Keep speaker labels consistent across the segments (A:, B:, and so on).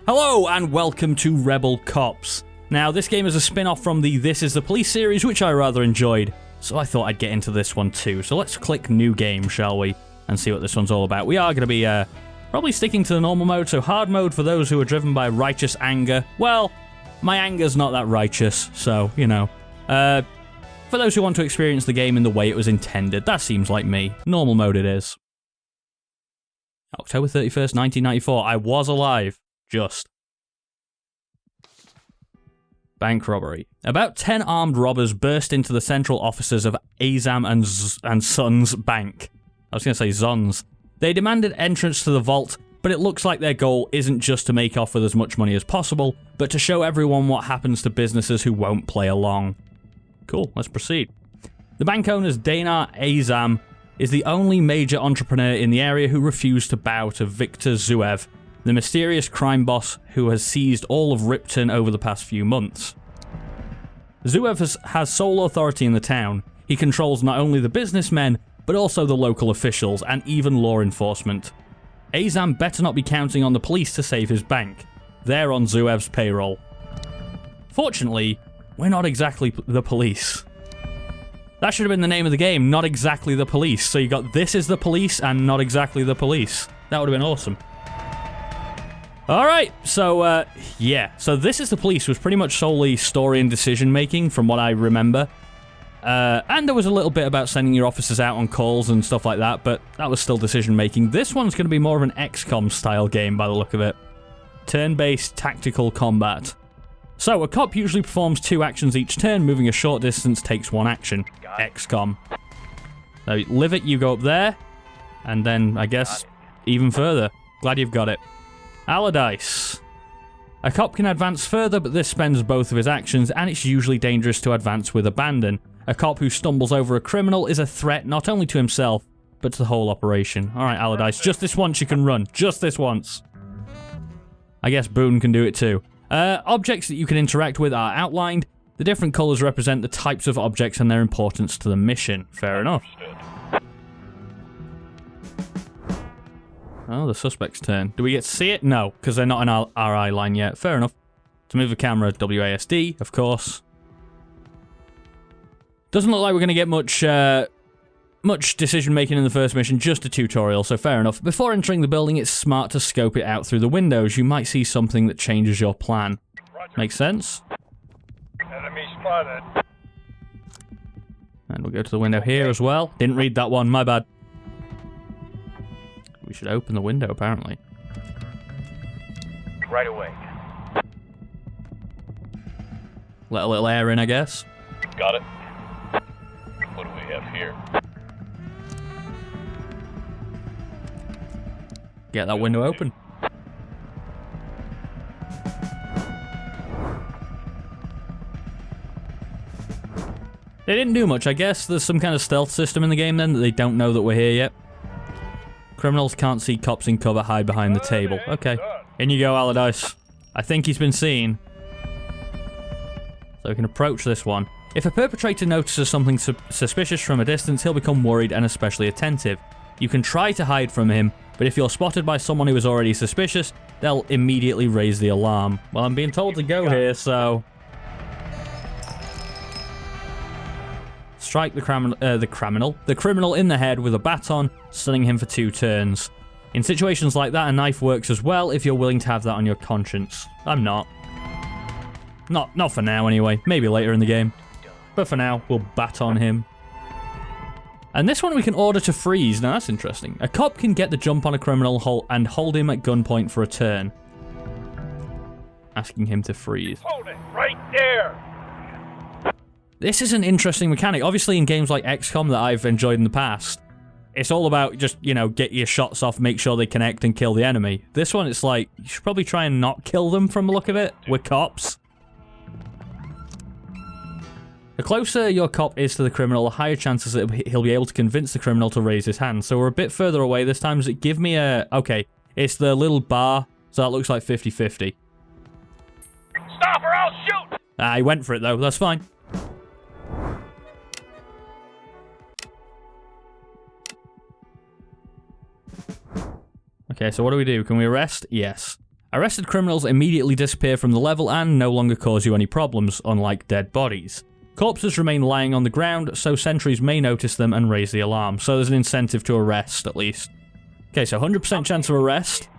A: Hello and welcome to Rebel Cops. Now this game is a spin-off from the This Is the Police series, which I rather enjoyed, so I thought I'd get into this one too. So let's click new game, shall we, and see what this one's all about. We are going to be probably sticking to the normal mode, so hard mode for those who are driven by righteous anger. Well, my anger's not that righteous, so, you know. For those who want to experience the game in the way it was intended, that seems like me. Normal mode it is. October 31st, 1994. I was alive. Just. Bank robbery. About 10 armed robbers burst into the central offices of Azam and Sons Bank. I was going to say Zons. They demanded entrance to the vault, but it looks like their goal isn't just to make off with as much money as possible, but to show everyone what happens to businesses who won't play along. Cool, let's proceed. The bank owner's Dana Azam is the only major entrepreneur in the area who refused to bow to Victor Zuev, the mysterious crime boss who has seized all of Ripton over the past few months. Zuev has sole authority in the town. He controls not only the businessmen, but also the local officials and even law enforcement. Azam better not be counting on the police to save his bank. They're on Zuev's payroll. Fortunately, we're not exactly the police. That should have been the name of the game, Not Exactly the Police. So you got This Is the Police and Not Exactly the Police. That would have been awesome. Alright, so, yeah. So This Is the Police was pretty much solely story and decision-making, from what I remember. And there was a little bit about sending your officers out on calls and stuff like that, but that was still decision-making. This one's going to be more of an XCOM-style game, by the look of it. Turn-based tactical combat. So, a cop usually performs 2 actions each turn. Moving a short distance takes 1 action. XCOM. So, live it, you go up there, and then, I guess, even further. Glad you've got it. Allardyce. A cop can advance further, but this spends both of his actions, and it's usually dangerous to advance with abandon. A cop who stumbles over a criminal is a threat not only to himself, but to the whole operation. Alright, Allardyce, just this once you can run. Just this once. I guess Boone can do it too. Objects that you can interact with are outlined. The different colours represent the types of objects and their importance to the mission. Fair enough. Oh, the suspect's turn. Do we get to see it? No, because they're not in our eye line yet. Fair enough. To move the camera, WASD, of course. Doesn't look like we're going to get much decision-making in the first mission, just a tutorial, so fair enough. Before entering the building, it's smart to scope it out through the windows. You might see something that changes your plan. Makes sense?
B: Enemy spotted.
A: And we'll go to the window here as well. Didn't read that one, my bad. We should open the window, apparently.
B: Right away.
A: Let a little air in, I guess.
B: Got it. What do we have here?
A: Get that window open. They didn't do much, I guess. There's some kind of stealth system in the game then that they don't know that we're here yet. Criminals can't see cops in cover, hide behind the table. Okay. In you go, Allardyce. I think he's been seen. So we can approach this one. If a perpetrator notices something suspicious from a distance, he'll become worried and especially attentive. You can try to hide from him, but if you're spotted by someone who is already suspicious, they'll immediately raise the alarm. Well, I'm being told to go here, so... Strike the criminal in the head with a baton, stunning him for 2 turns. In situations like that, a knife works as well if you're willing to have that on your conscience. I'm not. Not for now, anyway. Maybe later in the game. But for now, we'll baton him. And this one we can order to freeze. Now, that's interesting. A cop can get the jump on a criminal and hold him at gunpoint for a turn. Asking him to freeze.
B: Hold it right there.
A: This is an interesting mechanic. Obviously, in games like XCOM that I've enjoyed in the past, it's all about just, you know, get your shots off, make sure they connect, and kill the enemy. This one, it's like, you should probably try and not kill them from the look of it. We're cops. The closer your cop is to the criminal, the higher chances that he'll be able to convince the criminal to raise his hand. So we're a bit further away this time. Does it give me a... Okay, it's the little bar, so that looks like 50-50.
B: Stop or I'll shoot!
A: He went for it, though. That's fine. Okay, so what do we do? Can we arrest? Yes. Arrested criminals immediately disappear from the level and no longer cause you any problems, unlike dead bodies. Corpses remain lying on the ground, so sentries may notice them and raise the alarm, so there's an incentive to arrest, at least. Okay, so 100% chance of arrest.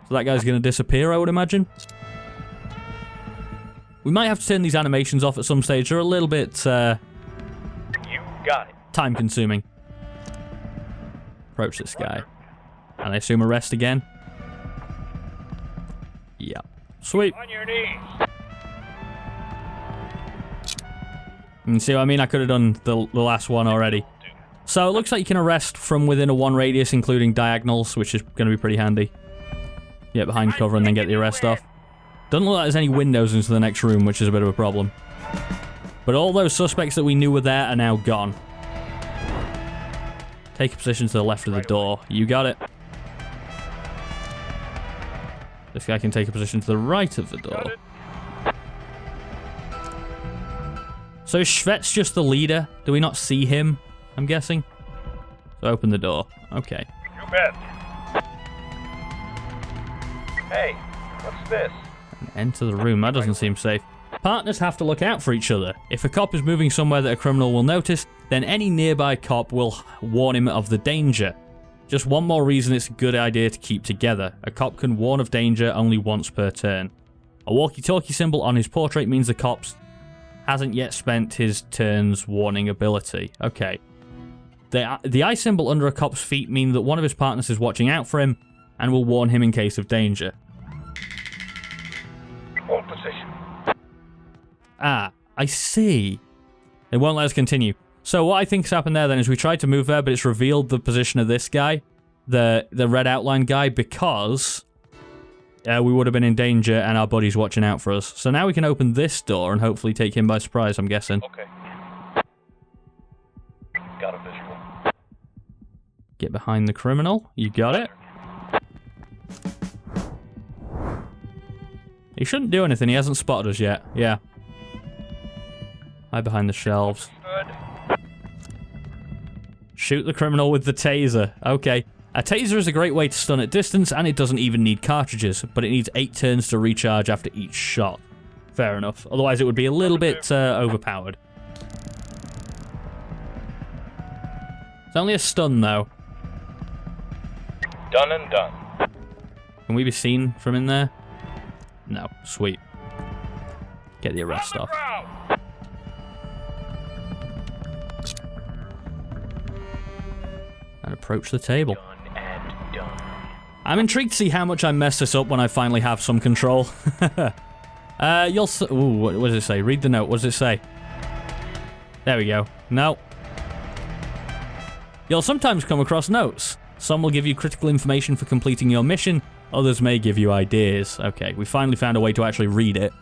A: So that guy's going to disappear, I would imagine. We might have to turn these animations off at some stage. They're a little bit,
B: You got it.
A: time-consuming. Approach this guy. And I assume arrest again? Yeah. Sweet.
B: On your knees.
A: You see what I mean? I could have done the last one already. So it looks like you can arrest from within a 1 radius, including diagonals, which is going to be pretty handy. Get behind cover and then get the arrest off. Doesn't look like there's any windows into the next room, which is a bit of a problem. But all those suspects that we knew were there are now gone. Take a position to the left of the door. You got it. This guy can take a position to the right of the door. So is Shvet's just the leader? Do we not see him? I'm guessing. So open the door. Okay.
B: You bet. Hey, what's this?
A: Enter the room. That doesn't seem safe. Partners have to look out for each other. If a cop is moving somewhere that a criminal will notice, then any nearby cop will warn him of the danger. Just one more reason it's a good idea to keep together. A cop can warn of danger only once per turn. A walkie-talkie symbol on his portrait means the cop's hasn't yet spent his turn's warning ability. Okay. The eye symbol under a cop's feet mean that one of his partners is watching out for him and will warn him in case of danger.
B: Hold position.
A: Ah, I see. It won't let us continue. So what I think's happened there then is we tried to move there, but it's revealed the position of this guy, the red outline guy, because we would have been in danger and our buddy's watching out for us. So now we can open this door and hopefully take him by surprise, I'm guessing.
B: Okay. Got a visual.
A: Get behind the criminal. You got it. He shouldn't do anything. He hasn't spotted us yet. Yeah. Hide behind the shelves.
B: Good.
A: Shoot the criminal with the taser. Okay. A taser is a great way to stun at distance, and it doesn't even need cartridges, but it needs 8 turns to recharge after each shot. Fair enough. Otherwise, it would be a little bit overpowered. It's only a stun, though.
B: Done and done.
A: Can we be seen from in there? No. Sweet. Get the arrest off. And approach the table.
B: Done and done.
A: I'm intrigued to see how much I mess this up when I finally have some control. You'll ooh, what does it say? Read the note. What does it say? There we go. No. You'll sometimes come across notes. Some will give you critical information for completing your mission. Others may give you ideas. Okay, we finally found a way to actually read it.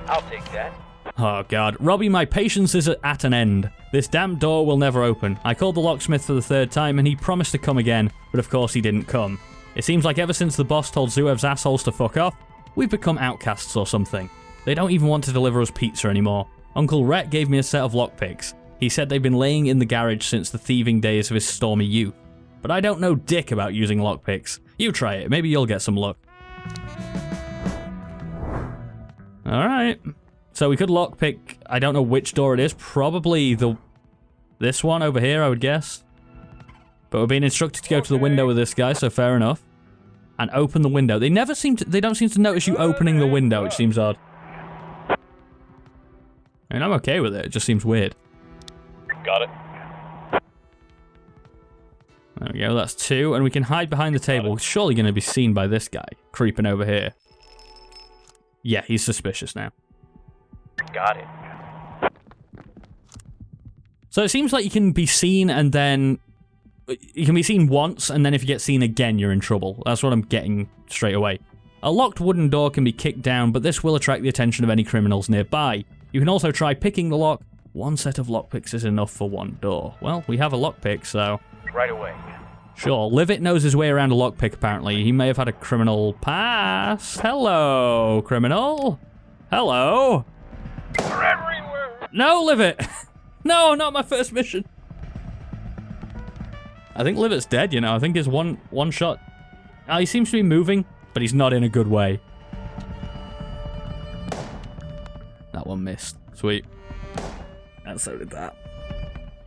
B: I'll take that.
A: Oh god. Robbie, my patience is at an end. This damn door will never open. I called the locksmith for the 3rd time and he promised to come again, but of course he didn't come. It seems like ever since the boss told Zuev's assholes to fuck off, we've become outcasts or something. They don't even want to deliver us pizza anymore. Uncle Rhett gave me a set of lockpicks. He said they've been laying in the garage since the thieving days of his stormy youth. But I don't know dick about using lockpicks. You try it, maybe you'll get some luck. Alright. So we could lockpick, I don't know which door it is, probably this one over here, I would guess. But we're being instructed to go to the window with this guy, so fair enough. And open the window. They don't seem to notice you opening the window, which seems odd. I mean, I'm okay with it, it just seems weird.
B: Got it.
A: There we go, that's 2, and we can hide behind the table. Surely going to be seen by this guy, creeping over here. Yeah, he's suspicious now.
B: Got it.
A: So it seems like you can be seen and then... You can be seen once, and then if you get seen again, you're in trouble. That's what I'm getting straight away. A locked wooden door can be kicked down, but this will attract the attention of any criminals nearby. You can also try picking the lock. 1 set of lockpicks is enough for 1 door. Well, we have a lockpick, so...
B: Right away.
A: Sure, Livet knows his way around a lockpick, apparently. He may have had a criminal past. Hello, criminal. Hello.
B: We're everywhere.
A: No, Livet. No, not my first mission. I think Livet's dead, you know. I think his one shot... he seems to be moving. but he's not in a good way. That one missed. Sweet. And so did that.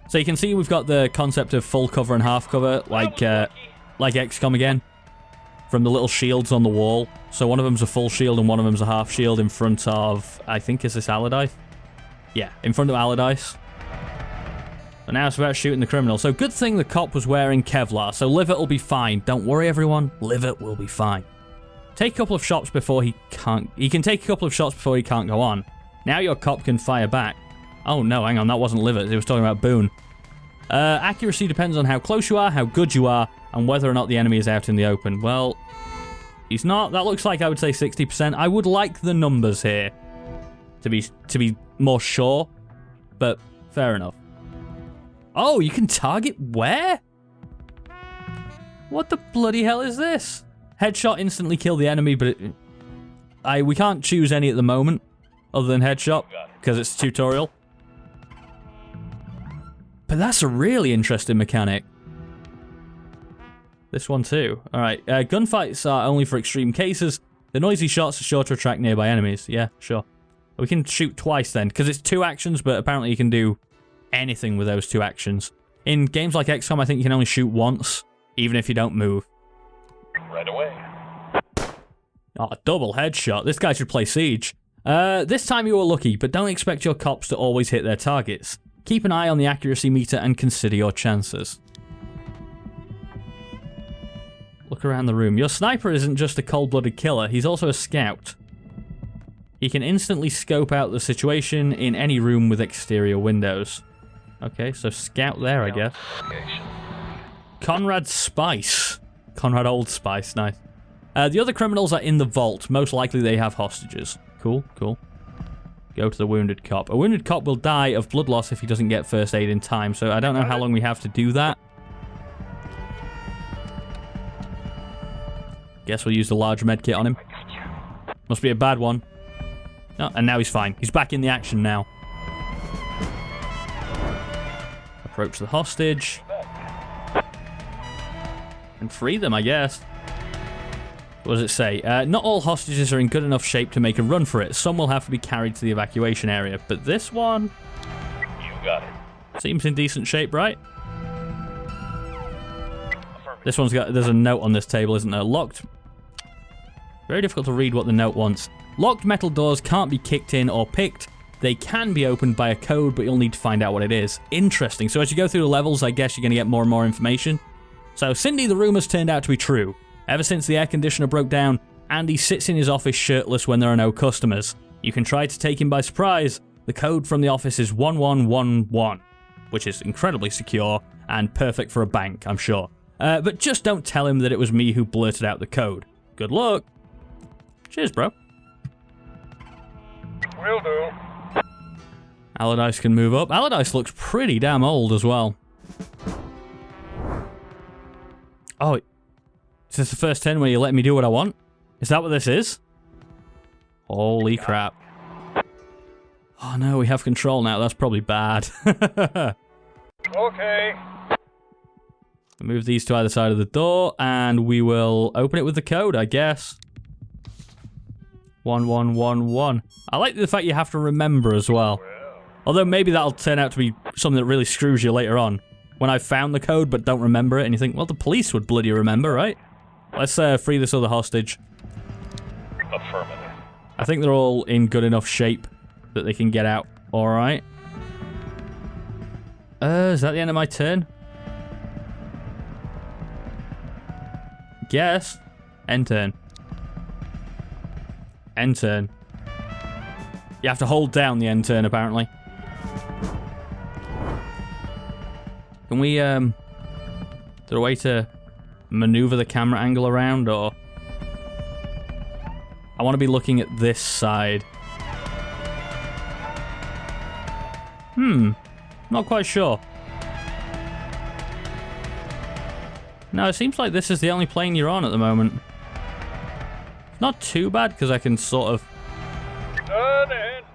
A: So you can see we've got the concept of full cover and half cover, like XCOM again, from the little shields on the wall. So one of them's a full shield and one of them's a half shield in front of, I think, is this Allardyce? Yeah, in front of Allardyce. But now it's about shooting the criminal. So good thing the cop was wearing Kevlar, so Livet will be fine. Don't worry, everyone. Livet will be fine. Take a couple of shots before he can't... He can take a couple of shots before he can't go on. Now your cop can fire back. Oh, no, hang on. That wasn't Livet. He was talking about Boone. Accuracy depends on how close you are, how good you are, and whether or not the enemy is out in the open. Well, he's not. That looks like, I would say, 60%. I would like the numbers here to be more sure, but fair enough. Oh, you can target where? What the bloody hell is this? Headshot instantly kill the enemy, but we can't choose any at the moment other than headshot because it's a tutorial. But that's a really interesting mechanic. This one too. Alright, gunfights are only for extreme cases. The noisy shots are sure to attract nearby enemies. Yeah, sure. We can shoot twice then, because it's 2 actions, but apparently you can do anything with those 2 actions. In games like XCOM, I think you can only shoot once, even if you don't move.
B: Right away.
A: Oh, double headshot. This guy should play Siege. This time you were lucky, but don't expect your cops to always hit their targets. Keep an eye on the accuracy meter and consider your chances. Look around the room. Your sniper isn't just a cold-blooded killer, he's also a scout. He can instantly scope out the situation in any room with exterior windows. Okay, so scout there, I guess. Conrad Spice. Conrad Old Spice, nice. The other criminals are in the vault. Most likely they have hostages. Cool, cool. Go to the wounded cop. A wounded cop will die of blood loss if he doesn't get first aid in time, so I don't know how long we have to do that. Guess we'll use the large medkit on him. Must be a bad one. Oh, and now he's fine. He's back in the action now. Approach the hostage. And free them, I guess. What does it say? Not all hostages are in good enough shape to make a run for it. Some will have to be carried to the evacuation area. But this one...
B: You got it.
A: Seems in decent shape, right? This one's got... There's a note on this table, isn't there? Locked... Very difficult to read what the note wants. Locked metal doors can't be kicked in or picked. They can be opened by a code, but you'll need to find out what it is. Interesting. So as you go through the levels, I guess you're going to get more and more information. So Cindy, the rumors turned out to be true. Ever since the air conditioner broke down, Andy sits in his office shirtless when there are no customers. You can try to take him by surprise. The code from the office is 1111, which is incredibly secure and perfect for a bank, I'm sure. But just don't tell him that it was me who blurted out the code. Good luck. Cheers, bro.
B: Will do.
A: Allardyce can move up. Allardyce looks pretty damn old as well. Oh, is this the first turn where you let me do what I want? Is that what this is? Holy crap. Oh no, we have control now. That's probably bad.
B: Okay.
A: Move these to either side of the door, and we will open it with the code, I guess. 1111. I like the fact you have to remember as well. Although maybe that'll turn out to be something that really screws you later on. When I've found the code but don't remember it, and you think, well, the police would bloody remember, right? Let's free this other hostage.
B: Affirmative.
A: I think they're all in good enough shape that they can get out. Alright. Is that the end of my turn? Guess. End turn. End turn. You have to hold down the end turn, apparently. Can we, is there a way to maneuver the camera angle around, or... I want to be looking at this side. Not quite sure. No, it seems like this is the only plane you're on at the moment. Not too bad, because I can sort of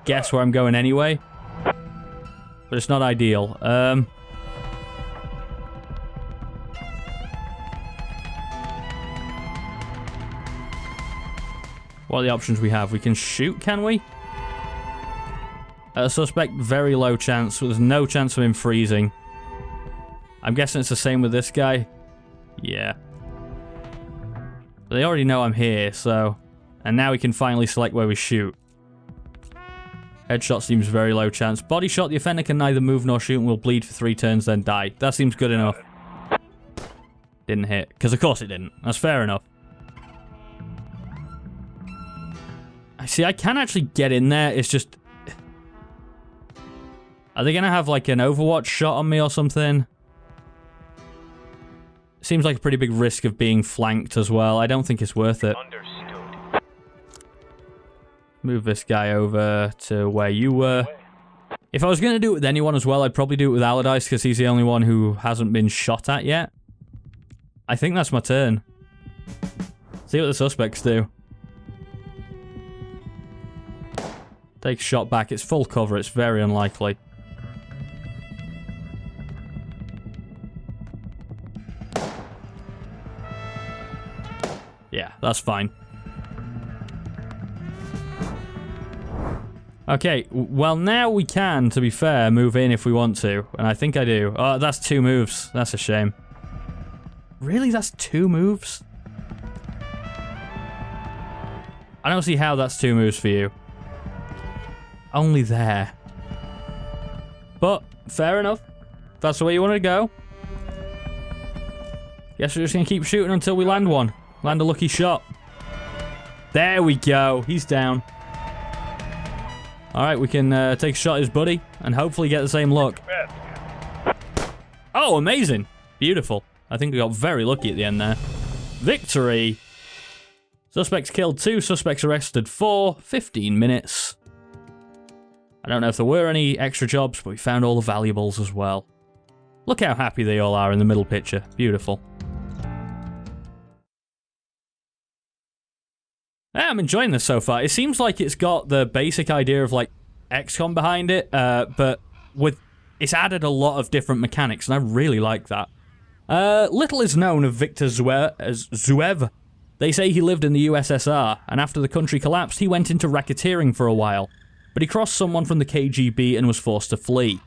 A: guess where I'm going anyway. But it's not ideal. What are the options we have? We can shoot, can we? A suspect, very low chance. There's no chance of him freezing. I'm guessing it's the same with this guy. Yeah. But they already know I'm here, so... And now we can finally select where we shoot. Headshot seems very low chance. Body shot, the offender can neither move nor shoot and will bleed for 3 turns, then die. That seems good enough. Didn't hit. Because of course it didn't. That's fair enough. I see, I can actually get in there. It's just... Are they going to have like an Overwatch shot on me or something? Seems like a pretty big risk of being flanked as well. I don't think it's worth it.
B: Understood.
A: Move this guy over to where you were. If I was going to do it with anyone as well, I'd probably do it with Allardyce because he's the only one who hasn't been shot at yet. I think that's my turn. See what the suspects do. Take a shot back. It's full cover. It's very unlikely. Yeah, that's fine. Okay, well now we can, to be fair, move in if we want to. And I think I do. Oh, that's 2 moves. That's a shame. Really? That's 2 moves? I don't see how that's 2 moves for you. Only there. But, fair enough. If that's the way you want to go. Guess we're just going to keep shooting until we land one. Land a lucky shot. There we go. He's down. Alright, we can take a shot at his buddy and hopefully get the same look. Oh, amazing. Beautiful. I think we got very lucky at the end there. Victory. Suspects killed 2, suspects arrested 4, 15 minutes. I don't know if there were any extra jobs, but we found all the valuables as well. Look how happy they all are in the middle picture. Beautiful. Yeah, I'm enjoying this so far. It seems like it's got the basic idea of like XCOM behind it, but it's added a lot of different mechanics, and I really like that. Little is known of Victor Zuev. They say he lived in the USSR, and after the country collapsed, he went into racketeering for a while. But he crossed someone from the KGB and was forced to flee.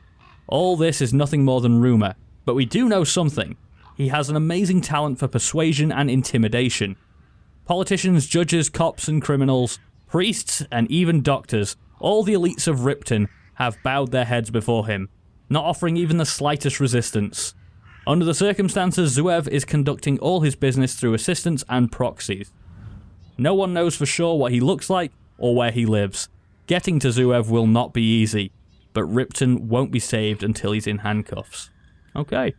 A: All this is nothing more than rumor, but we do know something. He has an amazing talent for persuasion and intimidation. Politicians, judges, cops and criminals, priests and even doctors, all the elites of Ripton have bowed their heads before him, not offering even the slightest resistance. Under the circumstances, Zuev is conducting all his business through assistants and proxies. No one knows for sure what he looks like or where he lives. Getting to Zuev will not be easy, but Ripton won't be saved until he's in handcuffs. Okay.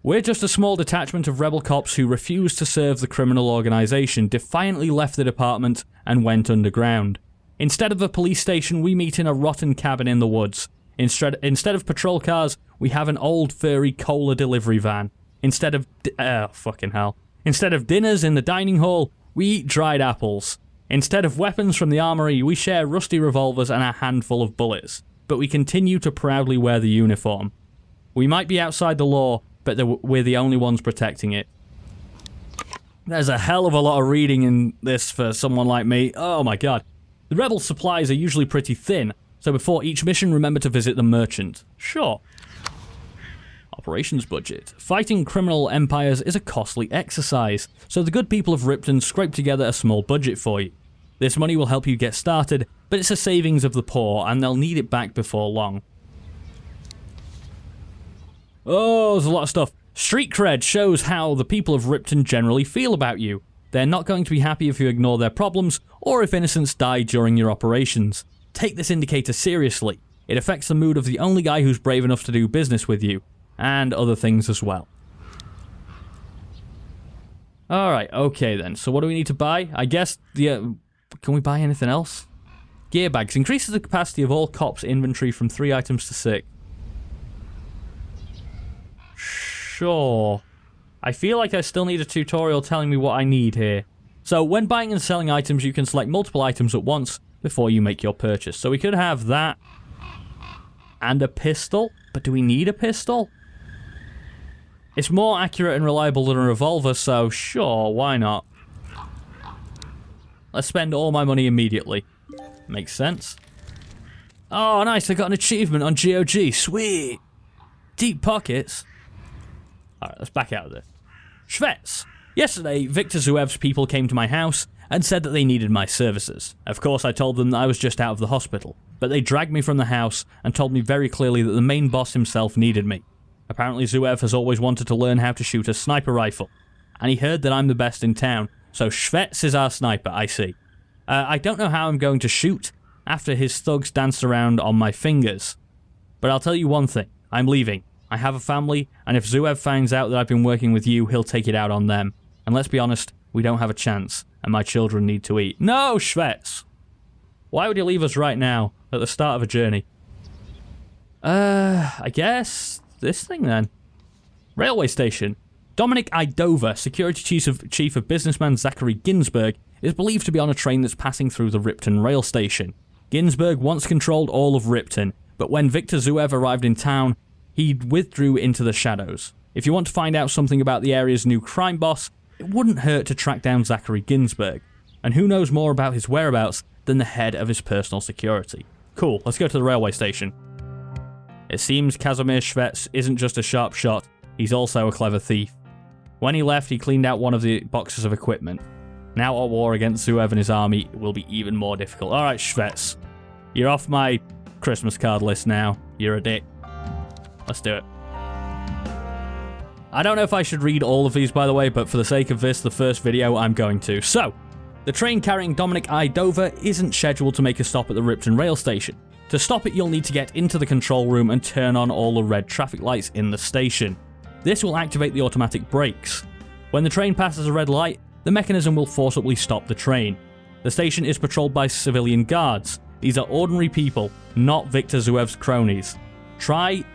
A: We're just a small detachment of rebel cops who refused to serve the criminal organization, defiantly left the department, and went underground. Instead of a police station, we meet in a rotten cabin in the woods. Instead of patrol cars, we have an old furry cola delivery van. Instead of dinners in the dining hall, we eat dried apples. Instead of weapons from the armory, we share rusty revolvers and a handful of bullets. But we continue to proudly wear the uniform. We might be outside the law, but we're the only ones protecting it. There's a hell of a lot of reading in this for someone like me. Oh my god. The rebel supplies are usually pretty thin, so before each mission, remember to visit the merchant. Sure. Operations budget. Fighting criminal empires is a costly exercise, so the good people of Ripton scrape together a small budget for you. This money will help you get started, but it's a savings of the poor, and they'll need it back before long. Oh, there's a lot of stuff. Street cred shows how the people of Ripton generally feel about you. They're not going to be happy if you ignore their problems, or if innocents die during your operations. Take this indicator seriously. It affects the mood of the only guy who's brave enough to do business with you. And other things as well. Alright, okay then. So what do we need to buy? I guess the... can we buy anything else? Gear bags. Increases the capacity of all cops' inventory from 3 items to 6. Sure. I feel like I still need a tutorial telling me what I need here. So when buying and selling items, you can select multiple items at once before you make your purchase. So we could have that and a pistol, but do we need a pistol? It's more accurate and reliable than a revolver, so sure, why not? Let's spend all my money immediately. Makes sense. Oh, nice, I got an achievement on GOG. Sweet. Deep pockets. Alright, let's back out of this. Shvets. Yesterday, Victor Zuev's people came to my house and said that they needed my services. Of course, I told them that I was just out of the hospital, but they dragged me from the house and told me very clearly that the main boss himself needed me. Apparently, Zuev has always wanted to learn how to shoot a sniper rifle, and he heard that I'm the best in town, so Shvets is our sniper, I see. I don't know how I'm going to shoot after his thugs danced around on my fingers. But I'll tell you one thing, I'm leaving. I have a family, and if Zuev finds out that I've been working with you, he'll take it out on them. And let's be honest, we don't have a chance, and my children need to eat. No, Shvets! Why would you leave us right now, at the start of a journey? I guess this thing then. Railway station. Dominic Idova, security chief of businessman Zachary Ginsberg, is believed to be on a train that's passing through the Ripton rail station. Ginsberg once controlled all of Ripton, but when Victor Zuev arrived in town, he withdrew into the shadows. If you want to find out something about the area's new crime boss, it wouldn't hurt to track down Zachary Ginsberg. And who knows more about his whereabouts than the head of his personal security? Cool, let's go to the railway station. It seems Kazimir Shvets isn't just a sharp shot, he's also a clever thief. When he left, he cleaned out one of the boxes of equipment. Now our war against Zuev and his army will be even more difficult. Alright, Shvets. You're off my Christmas card list now. You're a dick. Let's do it. I don't know if I should read all of these, by the way, but for the sake of this, the first video, I'm going to. So, the train carrying Dominic Idova isn't scheduled to make a stop at the Ripton rail station. To stop it, you'll need to get into the control room and turn on all the red traffic lights in the station. This will activate the automatic brakes. When the train passes a red light, the mechanism will forcibly stop the train. The station is patrolled by civilian guards. These are ordinary people, not Victor Zuev's cronies. Try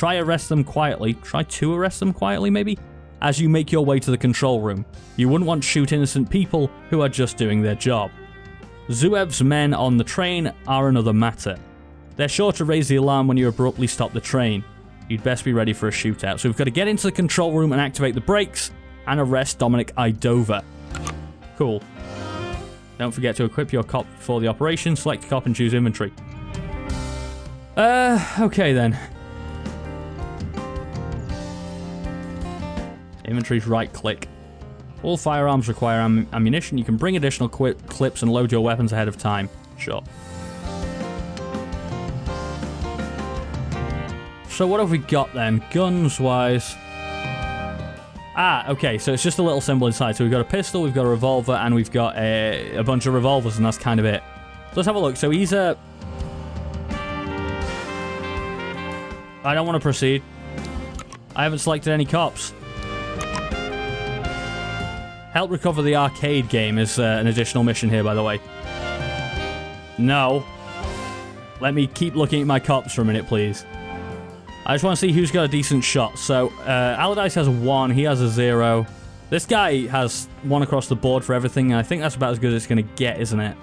A: arrest them quietly. Try to arrest them quietly, maybe? As you make your way to the control room. You wouldn't want to shoot innocent people who are just doing their job. Zuev's men on the train are another matter. They're sure to raise the alarm when you abruptly stop the train. You'd best be ready for a shootout. So we've got to get into the control room and activate the brakes and arrest Dominic Idova. Cool. Don't forget to equip your cop for the operation. Select cop and choose inventory. Okay then. Inventory's right click. All firearms require ammunition. You can bring additional clips and load your weapons ahead of time. Sure. So what have we got then? Guns-wise. Ah, okay, so it's just a little symbol inside. So we've got a pistol, we've got a revolver, and we've got a bunch of revolvers, and that's kind of it. Let's have a look. So he's a... I don't want to proceed. I haven't selected any cops. Help recover the arcade game is an additional mission here, by the way. No. Let me keep looking at my cops for a minute, please. I just want to see who's got a decent shot. So, Allardyce has a 1, he has a 0. This guy has 1 across the board for everything, and I think that's about as good as it's going to get, isn't it?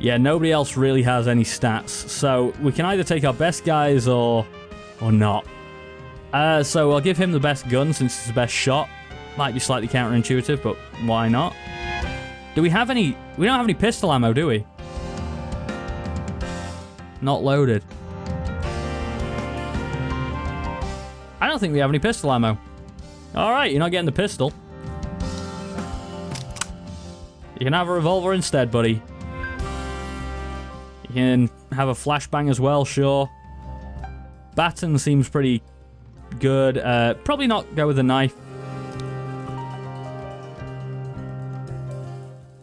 A: Yeah, nobody else really has any stats. So, we can either take our best guys or not. So, I'll give him the best gun since it's the best shot. Might be slightly counterintuitive, but why not? Do we have any... We don't have any pistol ammo, do we? Not loaded. I don't think we have any pistol ammo. Alright, you're not getting the pistol. You can have a revolver instead, buddy. You can have a flashbang as well, sure. Baton seems pretty good. Probably not go with a knife.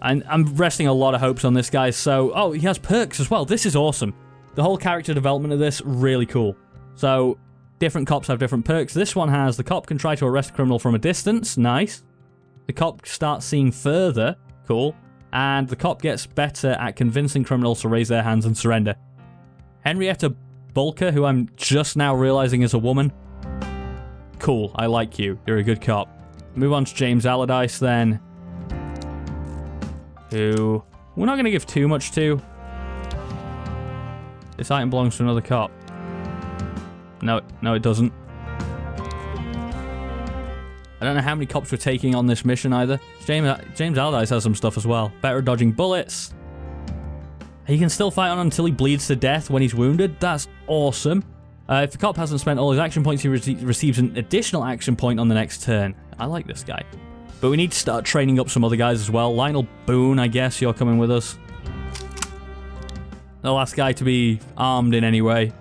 A: I'm resting a lot of hopes on this guy, so... Oh, he has perks as well. This is awesome. The whole character development of this, really cool. So, different cops have different perks. This one has, the cop can try to arrest a criminal from a distance. Nice. The cop starts seeing further. Cool. And the cop gets better at convincing criminals to raise their hands and surrender. Henrietta Bulker, who I'm just now realizing is a woman. Cool, I like you. You're a good cop. Move on to James Allardyce then. Who we're not going to give too much to. This item belongs to another cop. No, it doesn't. I don't know how many cops we're taking on this mission either. James Allardyce has some stuff as well. Better at dodging bullets. He can still fight on until he bleeds to death when he's wounded. That's awesome. If the cop hasn't spent all his action points, he receives an additional action point on the next turn. I like this guy. But we need to start training up some other guys as well. Lionel Boone, I guess you're coming with us. The last guy to be armed in any way.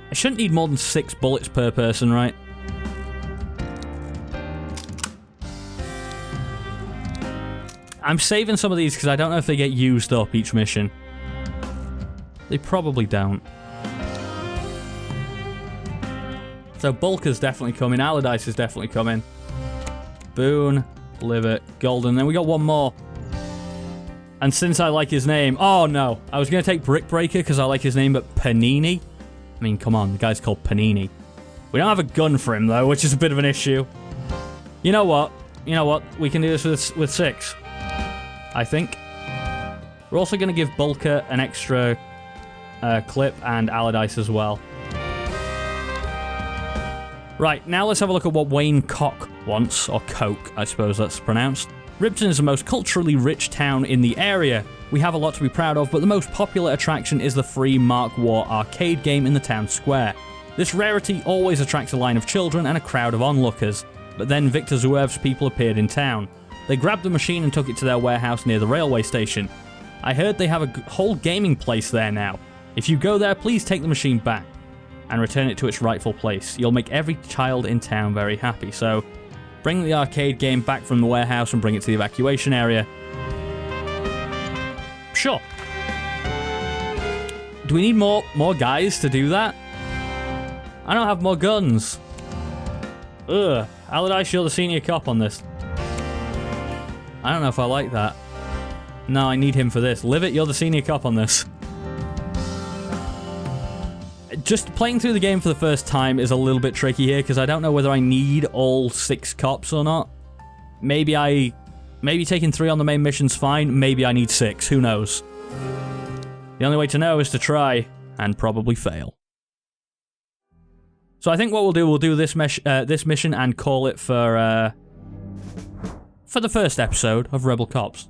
A: I shouldn't need more than 6 bullets per person, right? I'm saving some of these because I don't know if they get used up each mission. They probably don't. So Bulker's definitely coming. Allardyce is definitely coming. Boone, Livet, Golden. Then we got one more. And since I like his name... Oh, no. I was going to take Brickbreaker because I like his name, but Panini? I mean, come on. The guy's called Panini. We don't have a gun for him, though, which is a bit of an issue. You know what? We can do this with 6. I think. We're also going to give Bulker an extra clip and Allardyce as well. Right, now let's have a look at what Wayne Koch wants, or Coke, I suppose that's pronounced. Ripton is the most culturally rich town in the area. We have a lot to be proud of, but the most popular attraction is the free Mark War arcade game in the town square. This rarity always attracts a line of children and a crowd of onlookers, but then Victor Zuev's people appeared in town. They grabbed the machine and took it to their warehouse near the railway station. I heard they have a whole gaming place there now. If you go there, please take the machine back and return it to its rightful place. You'll make every child in town very happy. So, bring the arcade game back from the warehouse and bring it to the evacuation area. Sure. Do we need more guys to do that? I don't have more guns. Ugh. Allardyce, you're the senior cop on this. I don't know if I like that. No, I need him for this. Livet, you're the senior cop on this. Just playing through the game for the first time is a little bit tricky here because I don't know whether I need all 6 cops or not. Maybe taking 3 on the main mission's fine. Maybe I need 6. Who knows? The only way to know is to try and probably fail. So I think what we'll do this mission and call it for the first episode of Rebel Cops.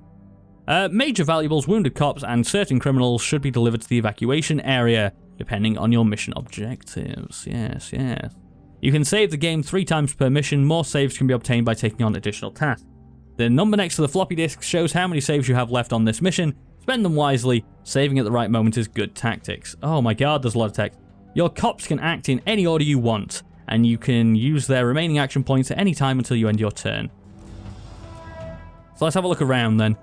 A: Major valuables, wounded cops, and certain criminals should be delivered to the evacuation area, depending on your mission objectives. Yes, yes. You can save the game 3 times per mission. More saves can be obtained by taking on additional tasks. The number next to the floppy disk shows how many saves you have left on this mission. Spend them wisely. Saving at the right moment is good tactics. Oh my god, there's a lot of text. Your cops can act in any order you want, and you can use their remaining action points at any time until you end your turn. So let's have a look around then.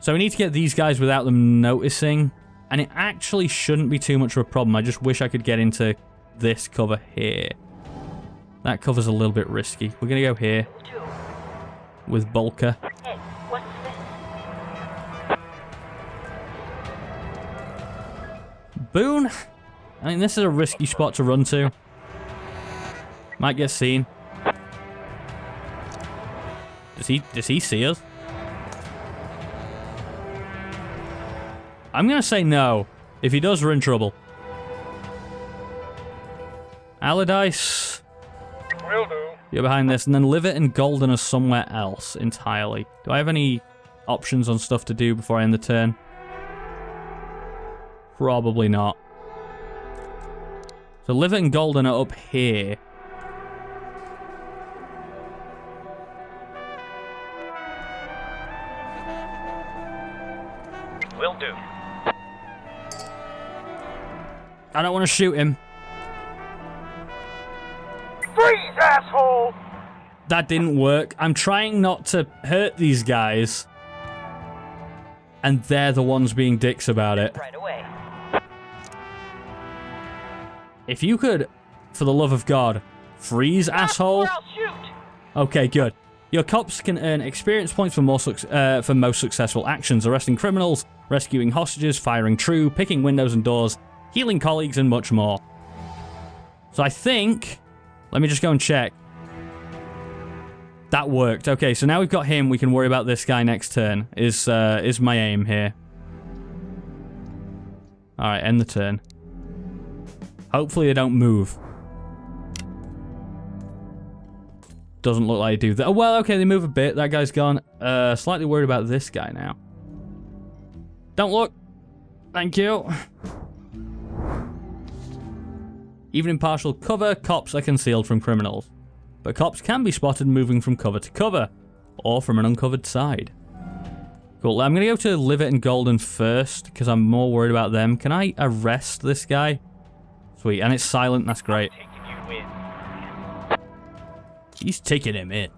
A: So we need to get these guys without them noticing, and it actually shouldn't be too much of a problem. I just wish I could get into this cover here. That cover's a little bit risky. We're going to go here with Bulker.
C: Hey, what's this?
A: Boone? I mean, this is a risky spot to run to. Might get seen. Does he see us? I'm going to say no. If he does, we're in trouble. Allardyce.
B: Will do.
A: You're behind this. And then Livet and Golden are somewhere else entirely. Do I have any options on stuff to do before I end the turn? Probably not. So Livet and Golden are up here.
B: Will do.
A: I don't want to shoot him.
B: Freeze, asshole!
A: That didn't work. I'm trying not to hurt these guys. And they're the ones being dicks about it.
C: Right away.
A: If you could, for the love of God, freeze, asshole.
C: Or I'll shoot.
A: Okay, good. Your cops can earn experience points for most successful actions: arresting criminals, rescuing hostages, firing true, picking windows and doors, healing colleagues, and much more. So I think... Let me just go and check. That worked. Okay, so now we've got him. We can worry about this guy next turn. Is my aim here. Alright, end the turn. Hopefully they don't move. doesn't look like they do that. Oh, well, okay, they move a bit. That guy's gone. Slightly worried about this guy now. Don't look. Thank you. Even in partial cover, cops are concealed from criminals. But cops can be spotted moving from cover to cover, or from an uncovered side. Cool, I'm going to go to Livet and Golden first, because I'm more worried about them. Can I arrest this guy? Sweet, and it's silent, that's great. He's taking him in.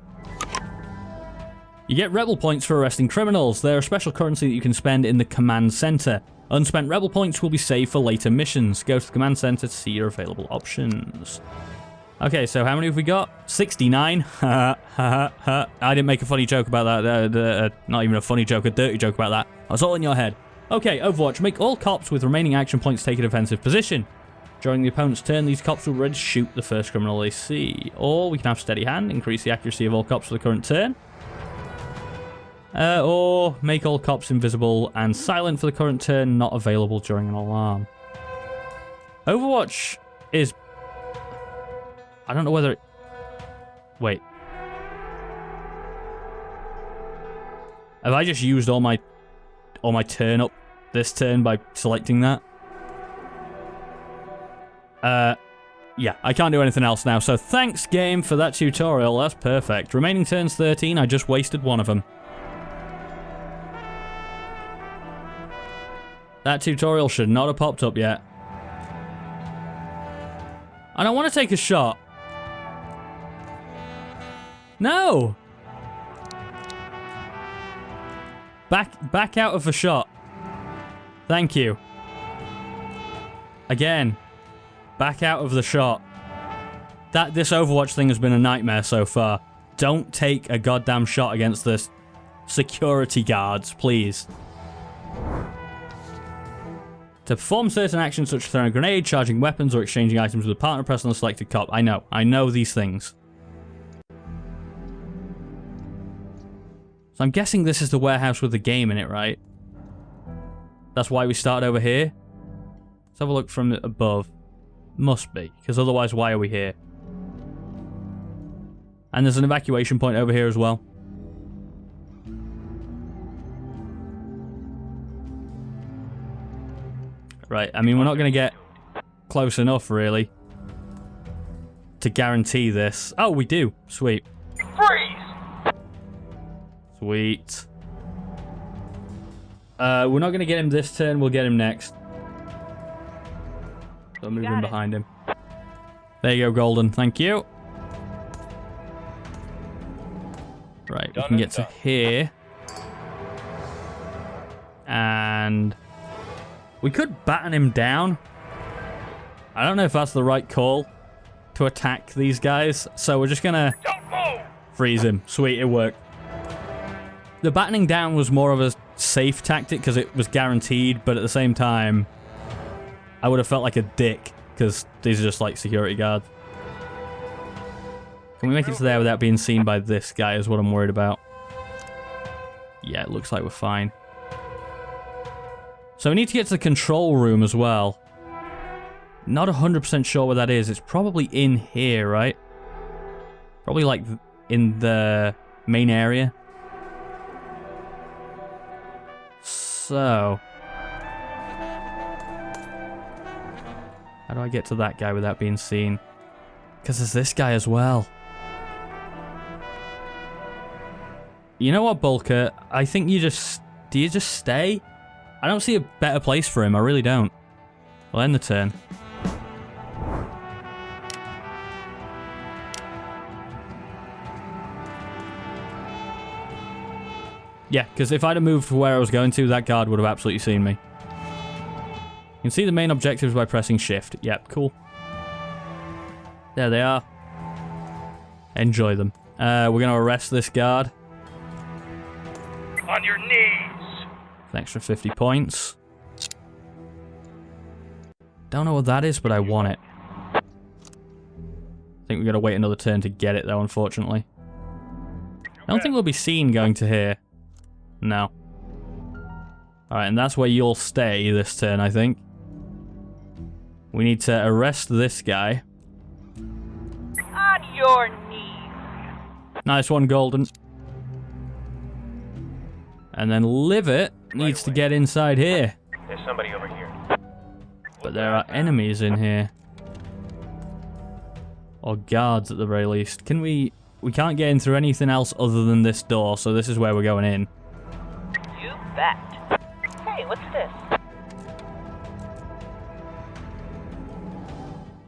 A: You get rebel points for arresting criminals. They're a special currency that you can spend in the command center. Unspent rebel points will be saved for later missions. Go to the command center to see your available options. Okay, so how many have we got? 69. I didn't make a funny joke about that. Not even a funny joke, a dirty joke about that. That's all in your head. Okay, Overwatch. Make all cops with remaining action points take a defensive position. During the opponent's turn, these cops will ready to shoot the first criminal they see. Or we can have steady hand, increase the accuracy of all cops for the current turn. Or make all cops invisible and silent for the current turn, not available during an alarm. Overwatch is... I don't know whether it... Wait. Have I just used all my turn up this turn by selecting that? Yeah, I can't do anything else now, so thanks, game, for that tutorial. That's perfect. Remaining turns 13, I just wasted one of them. That tutorial should not have popped up yet. I don't want to take a shot. No! Back out of the shot. Thank you. Again. Back out of the shot. This Overwatch thing has been a nightmare so far. Don't take a goddamn shot against the security guards, please. To perform certain actions such as throwing a grenade, charging weapons, or exchanging items with a partner, press on the selected cop. I know these things. So I'm guessing this is the warehouse with the game in it, right? That's why we started over here? Let's have a look from above. Must be, because otherwise why are we here? And there's an evacuation point over here as well. Right, I mean, we're not going to get close enough, really, to guarantee this. Oh, we do. Sweet.
B: Freeze!
A: Sweet. We're not going to get him this turn. We'll get him next. So move in behind him. There you go, Golden. Thank you. Right, we can get to here. And... we could batten him down. I don't know if that's the right call to attack these guys, so we're just gonna freeze him. Sweet, it worked. The battening down was more of a safe tactic because it was guaranteed, but at the same time, I would have felt like a dick because these are just like security guards. Can we make it to there without being seen by this guy is what I'm worried about. Yeah, it looks like we're fine. So we need to get to the control room as well. Not 100% sure where that is. It's probably in here, right? Probably like in the main area. So... how do I get to that guy without being seen? Because there's this guy as well. You know what, Bulker? I think you just... do you just stay? I don't see a better place for him. I really don't. We'll end the turn. Yeah, because if I'd have moved to where I was going to, that guard would have absolutely seen me. You can see the main objectives by pressing shift. Yep, cool. There they are. Enjoy them. We're going to arrest this guard.
B: On your knees!
A: An extra 50 points. Don't know what that is, but I want it. I think we're going to wait another turn to get it, though, unfortunately. I don't think we'll be seen going to here. No. Alright, and that's where you'll stay this turn, I think. We need to arrest this guy.
C: On your knees.
A: Nice one, Golden. And then Livet needs to get inside here.
D: There's somebody over here.
A: But there are enemies in here. Or guards at the very least. Can we... We can't get in through anything else other than this door, so this is where we're going in.
C: You bet. Hey, what's this?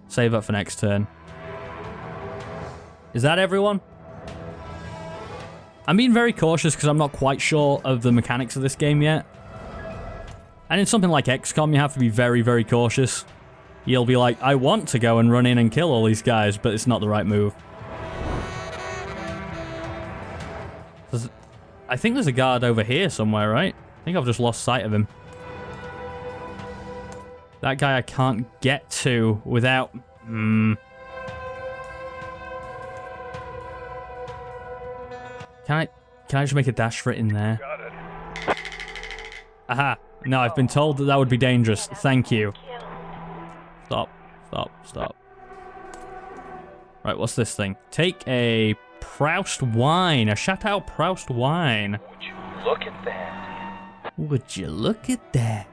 A: Save that for next turn. Is that everyone? I'm being very cautious because I'm not quite sure of the mechanics of this game yet. And in something like XCOM, you have to be very, very cautious. You'll be like, I want to go and run in and kill all these guys, but it's not the right move. I think there's a guard over here somewhere, right? I think I've just lost sight of him. That guy I can't get to without... Can I just make a dash for it in there?
D: Got it.
A: Aha. No, I've been told that that would be dangerous. Thank you. Stop. Stop. Stop. Right, what's this thing? Take a Proust wine. A Chateau Proust wine.
D: Would you look at that?
A: Would you look at that?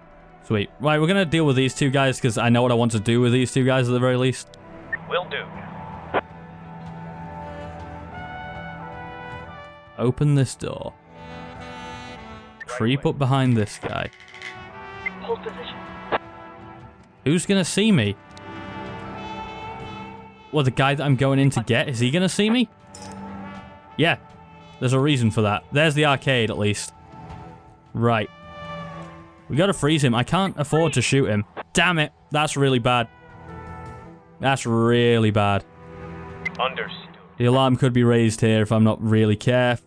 A: Sweet. Right, we're going to deal with these two guys because I know what I want to do with these two guys at the very least.
D: Will do.
A: Open this door. Creep up behind this guy.
C: Hold position.
A: Who's going to see me? Well, the guy that I'm going in to get, is he going to see me? Yeah. There's a reason for that. There's the arcade, at least. Right. We got to freeze him. I can't afford to shoot him. Damn it. That's really bad. That's really bad.
D: Understood.
A: The alarm could be raised here if I'm not really careful.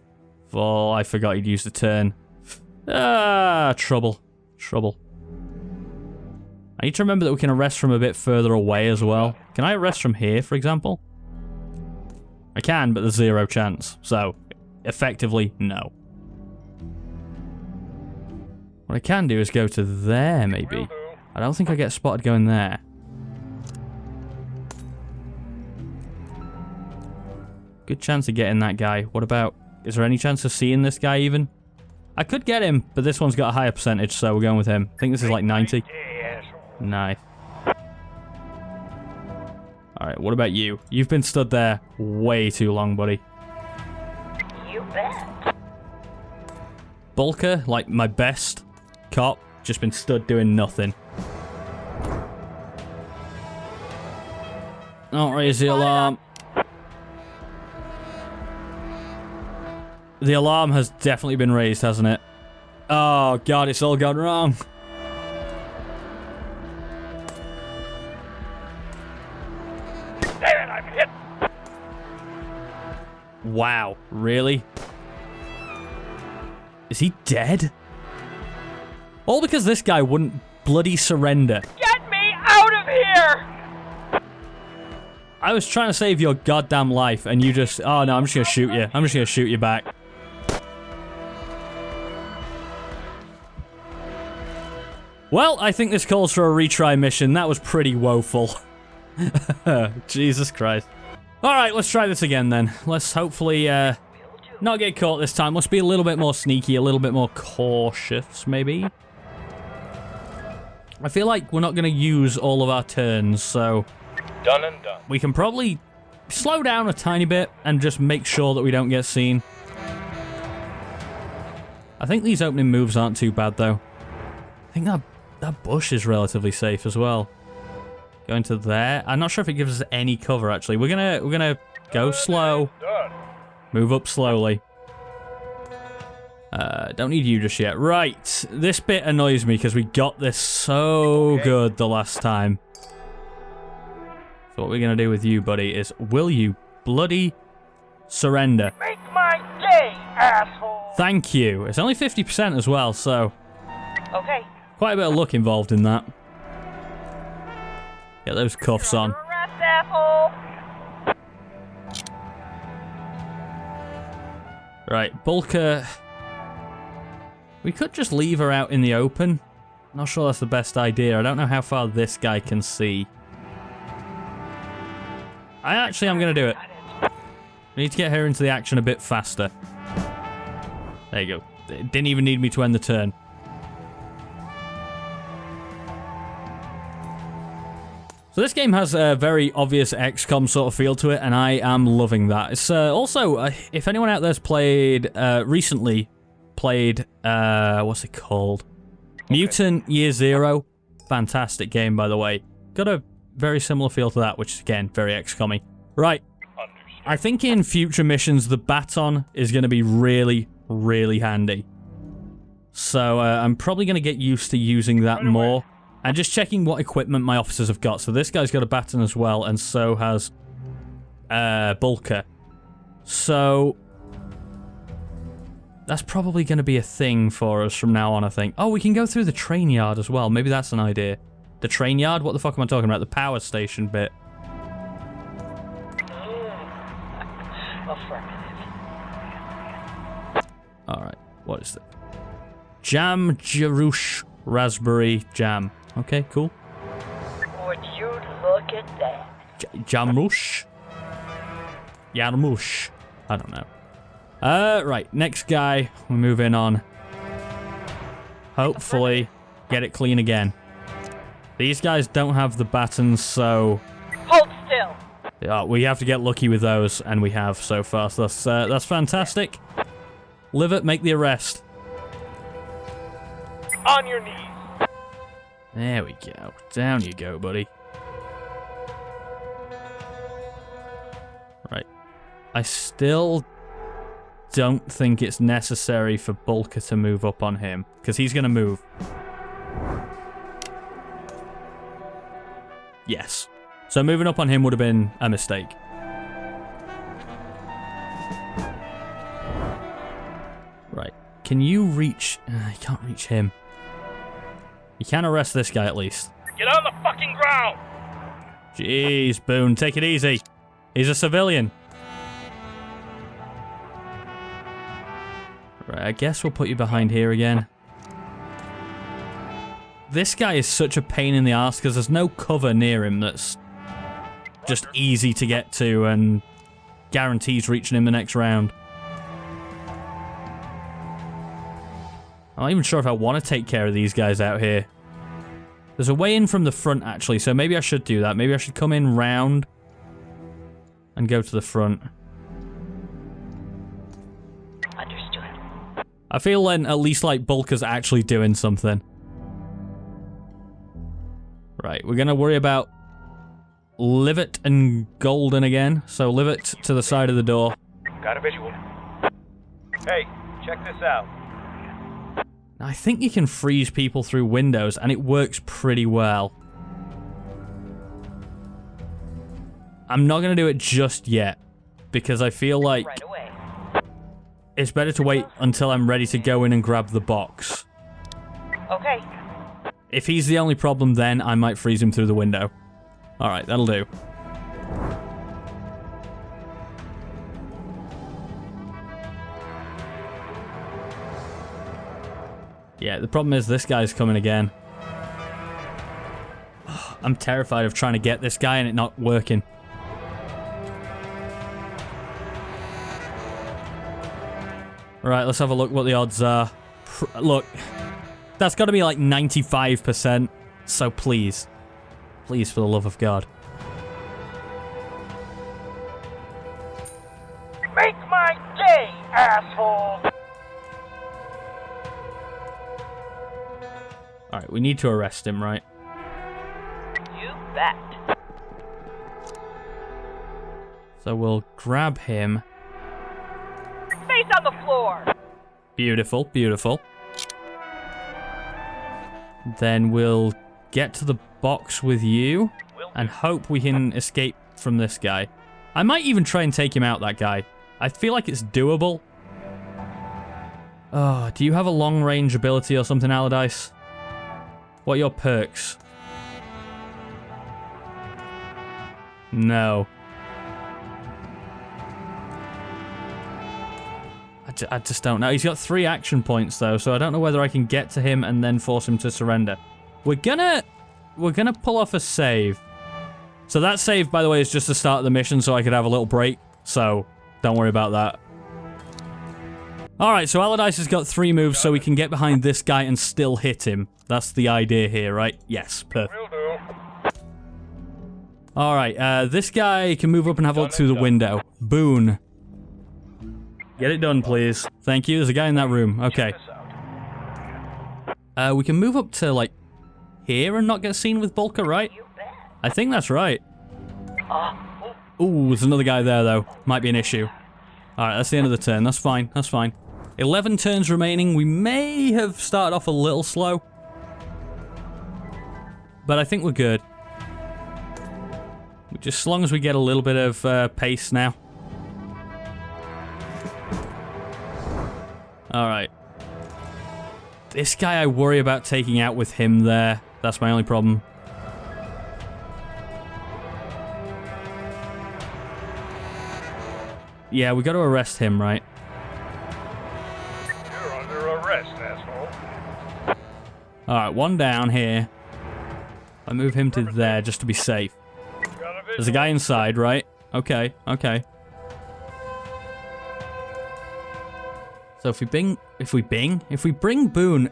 A: I forgot he'd used the turn. Ah, trouble. Trouble. I need to remember that we can arrest from a bit further away as well. Can I arrest from here, for example? I can, but there's 0 chance. So, effectively, no. What I can do is go to there, maybe. I don't think I get spotted going there. Good chance of getting that guy. What about... Is there any chance of seeing this guy even? I could get him, but this one's got a higher percentage, so we're going with him. I think this is like 90. Nice. Alright, what about you? You've been stood there way too long, buddy.
C: You bet.
A: Bulker, like my best cop, just been stood doing nothing. Don't raise the alarm. The alarm has definitely been raised, hasn't it? Oh god, it's all gone wrong.
D: Damn it, I'm hit.
A: Wow, really? Is he dead? All because this guy wouldn't bloody surrender.
C: Get me out of here!
A: I was trying to save your goddamn life and you just... Oh no, I'm just gonna shoot you. I'm just gonna shoot you back. Well, I think this calls for a retry mission. That was pretty woeful. Jesus Christ. Alright, let's try this again then. Let's hopefully not get caught this time. Let's be a little bit more sneaky, a little bit more cautious, maybe. I feel like we're not going to use all of our turns, so...
D: Done and done.
A: We can probably slow down a tiny bit and just make sure that we don't get seen. I think these opening moves aren't too bad, though. I think that bush is relatively safe as well. Going to there. I'm not sure if it gives us any cover, actually. We're gonna go slow.
D: Done.
A: Move up slowly. Don't need you just yet. Right. This bit annoys me because we got this so good the last time. So what we're going to do with you, buddy, is will you bloody surrender?
C: Make my day, asshole!
A: Thank you. It's only 50% as well, so
C: Okay.
A: quite a bit of luck involved in that. Get those cuffs on.
C: Arrest, asshole!
A: Right, Bulker. We could just leave her out in the open. Not sure that's the best idea. I don't know how far this guy can see. I'm going to do it. We need to get her into the action a bit faster. There you go. It didn't even need me to end the turn. So this game has a very obvious XCOM sort of feel to it, and I am loving that. It's also, if anyone out there's played, recently played, what's it called? Okay. Mutant Year Zero. Fantastic game, by the way. Got a very similar feel to that, which is, again, very XCOM-y. Right.
B: Understood.
A: I think in future missions, the baton is going to be really, really handy. So I'm probably going to get used to using that more. And just checking what equipment my officers have got. So this guy's got a baton as well, and so has Bulker. So that's probably going to be a thing for us from now on, I think. Oh, we can go through the train yard as well. Maybe that's an idea. The train yard? What the fuck am I talking about? The power station bit. Alright, what is that? Jam Jarush Raspberry Jam. Okay, cool.
C: Would you look at that?
A: Jamrush? Yarmush. I don't know. Right, next guy. We're moving on. Hopefully, get it clean again. These guys don't have the batons, so...
C: Hold still!
A: Yeah, we have to get lucky with those, and we have so far. So that's fantastic. Livet, make the arrest.
D: On your knees.
A: There we go. Down you go, buddy. Right. I still don't think it's necessary for Bulker to move up on him, because he's going to move. Yes. So moving up on him would have been a mistake. Right. Can you reach... you can't reach him. You can arrest this guy at least.
D: Get on the fucking ground!
A: Jeez, Boone, take it easy. He's a civilian. Right, I guess we'll put you behind here again. This guy is such a pain in the ass because there's no cover near him that's just easy to get to and guarantees reaching him the next round. I'm not even sure if I want to take care of these guys out here. There's a way in from the front, actually, so maybe I should do that. Maybe I should come in round and go to the front.
C: Understood.
A: I feel then at least like Bulker's actually doing something. Right, we're going to worry about Livet and Golden again. So Livet to the side of the door.
D: Got a visual. Hey, check this out.
A: I think you can freeze people through windows, and it works pretty well. I'm not going to do it just yet, because I feel like
C: Right away.
A: it's better to wait until I'm ready to go in and grab the box.
C: Okay.
A: If he's the only problem, then I might freeze him through the window. Alright, that'll do. Yeah, the problem is this guy's coming again. I'm terrified of trying to get this guy and it not working. Right, let's have a look what the odds are. Look, that's got to be like 95%. So please. Please, for the love of God.
D: Make my day, asshole!
A: Alright, we need to arrest him, right?
C: You bet.
A: So we'll grab him.
C: Face on the floor!
A: Beautiful, beautiful. Then we'll get to the box with you and hope we can escape from this guy. I might even try and take him out, that guy. I feel like it's doable. Oh, do you have a long-range ability or something, Allardyce? What are your perks? No. I just don't know. He's got 3 action points, though, so I don't know whether I can get to him and then force him to surrender. We're gonna pull off a save. So that save, by the way, is just the start of the mission, so I could have a little break. So Don't worry about that. Alright, so Allardyce has got 3 moves, so we can get behind this guy and still hit him. That's the idea here, right? Yes, perfect.
D: Will do.
A: Alright, this guy can move up and have a look through the window. Boone. Get it done, please. Thank you. There's a guy in that room. Okay. We can move up to, like, here and not get seen with Bulka, right? I think that's right. Ooh, there's another guy there, though. Might be an issue. Alright, that's the end of the turn. That's fine. That's fine. 11 turns remaining. We may have started off a little slow. But I think we're good. Just as long as we get a little bit of pace now. Alright. This guy I worry about taking out with him there. That's my only problem. Yeah, we got to arrest him, right?
D: You're under arrest, asshole.
A: Alright, one down here. I move him to there just to be safe. There's a guy inside, right? Okay, okay. So if we bring Boone,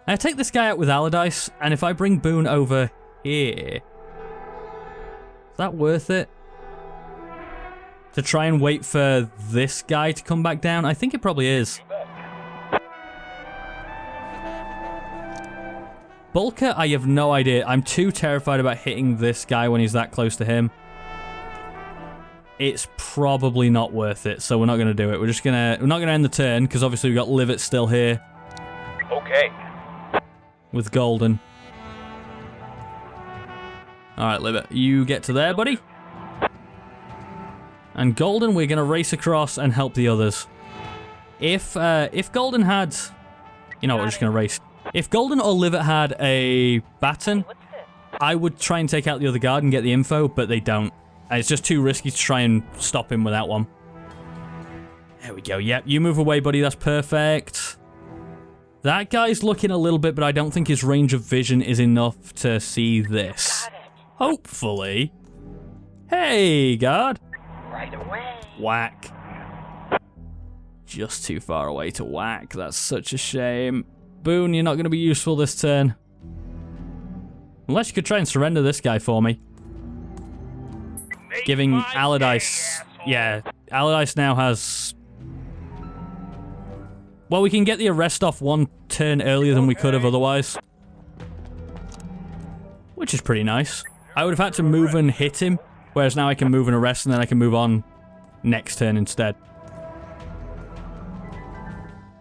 A: I take this guy out with Allardyce, and if I bring Boone over here, is that worth it? To try and wait for this guy to come back down? I think it probably is. Bulka, I have no idea. I'm too terrified about hitting this guy when he's that close to him. It's probably not worth it, so we're not going to do it. We're not going to end the turn, because obviously we've got Livet still here.
D: Okay.
A: With Golden. Alright, Livet, you get to there, buddy. And Golden, we're going to race across and help the others. If Golden had... You know what, we're just going to race. If Golden or Livet had a baton, I would try and take out the other guard and get the info, but they don't. And it's just too risky to try and stop him without one. There we go. Yep, you move away, buddy. That's perfect. That guy's looking a little bit, but I don't think his range of vision is enough to see this. Hopefully. Hey, guard.
C: Right away.
A: Whack. Just too far away to whack. That's such a shame. Boone, you're not going to be useful this turn. Unless you could try and surrender this guy for me. Giving Allardyce... Yeah, Allardyce now has... Well, we can get the arrest off one turn earlier than we could have otherwise. Which is pretty nice. I would have had to move and hit him, whereas now I can move and arrest and then I can move on next turn instead.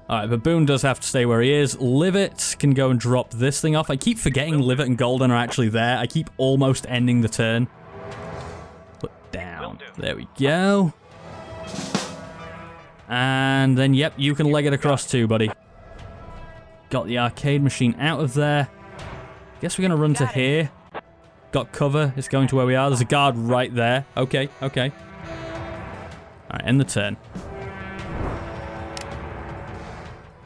A: Alright, but Boone does have to stay where he is. Livet can go and drop this thing off. I keep forgetting Livet and Golden are actually there. I keep almost ending the turn. Put down. There we go. And then, yep, you can leg it across too, buddy. Got the arcade machine out of there. Guess we're going to run to here. Got cover. It's going to where we are. There's a guard right there. Okay, okay. Alright, end the turn.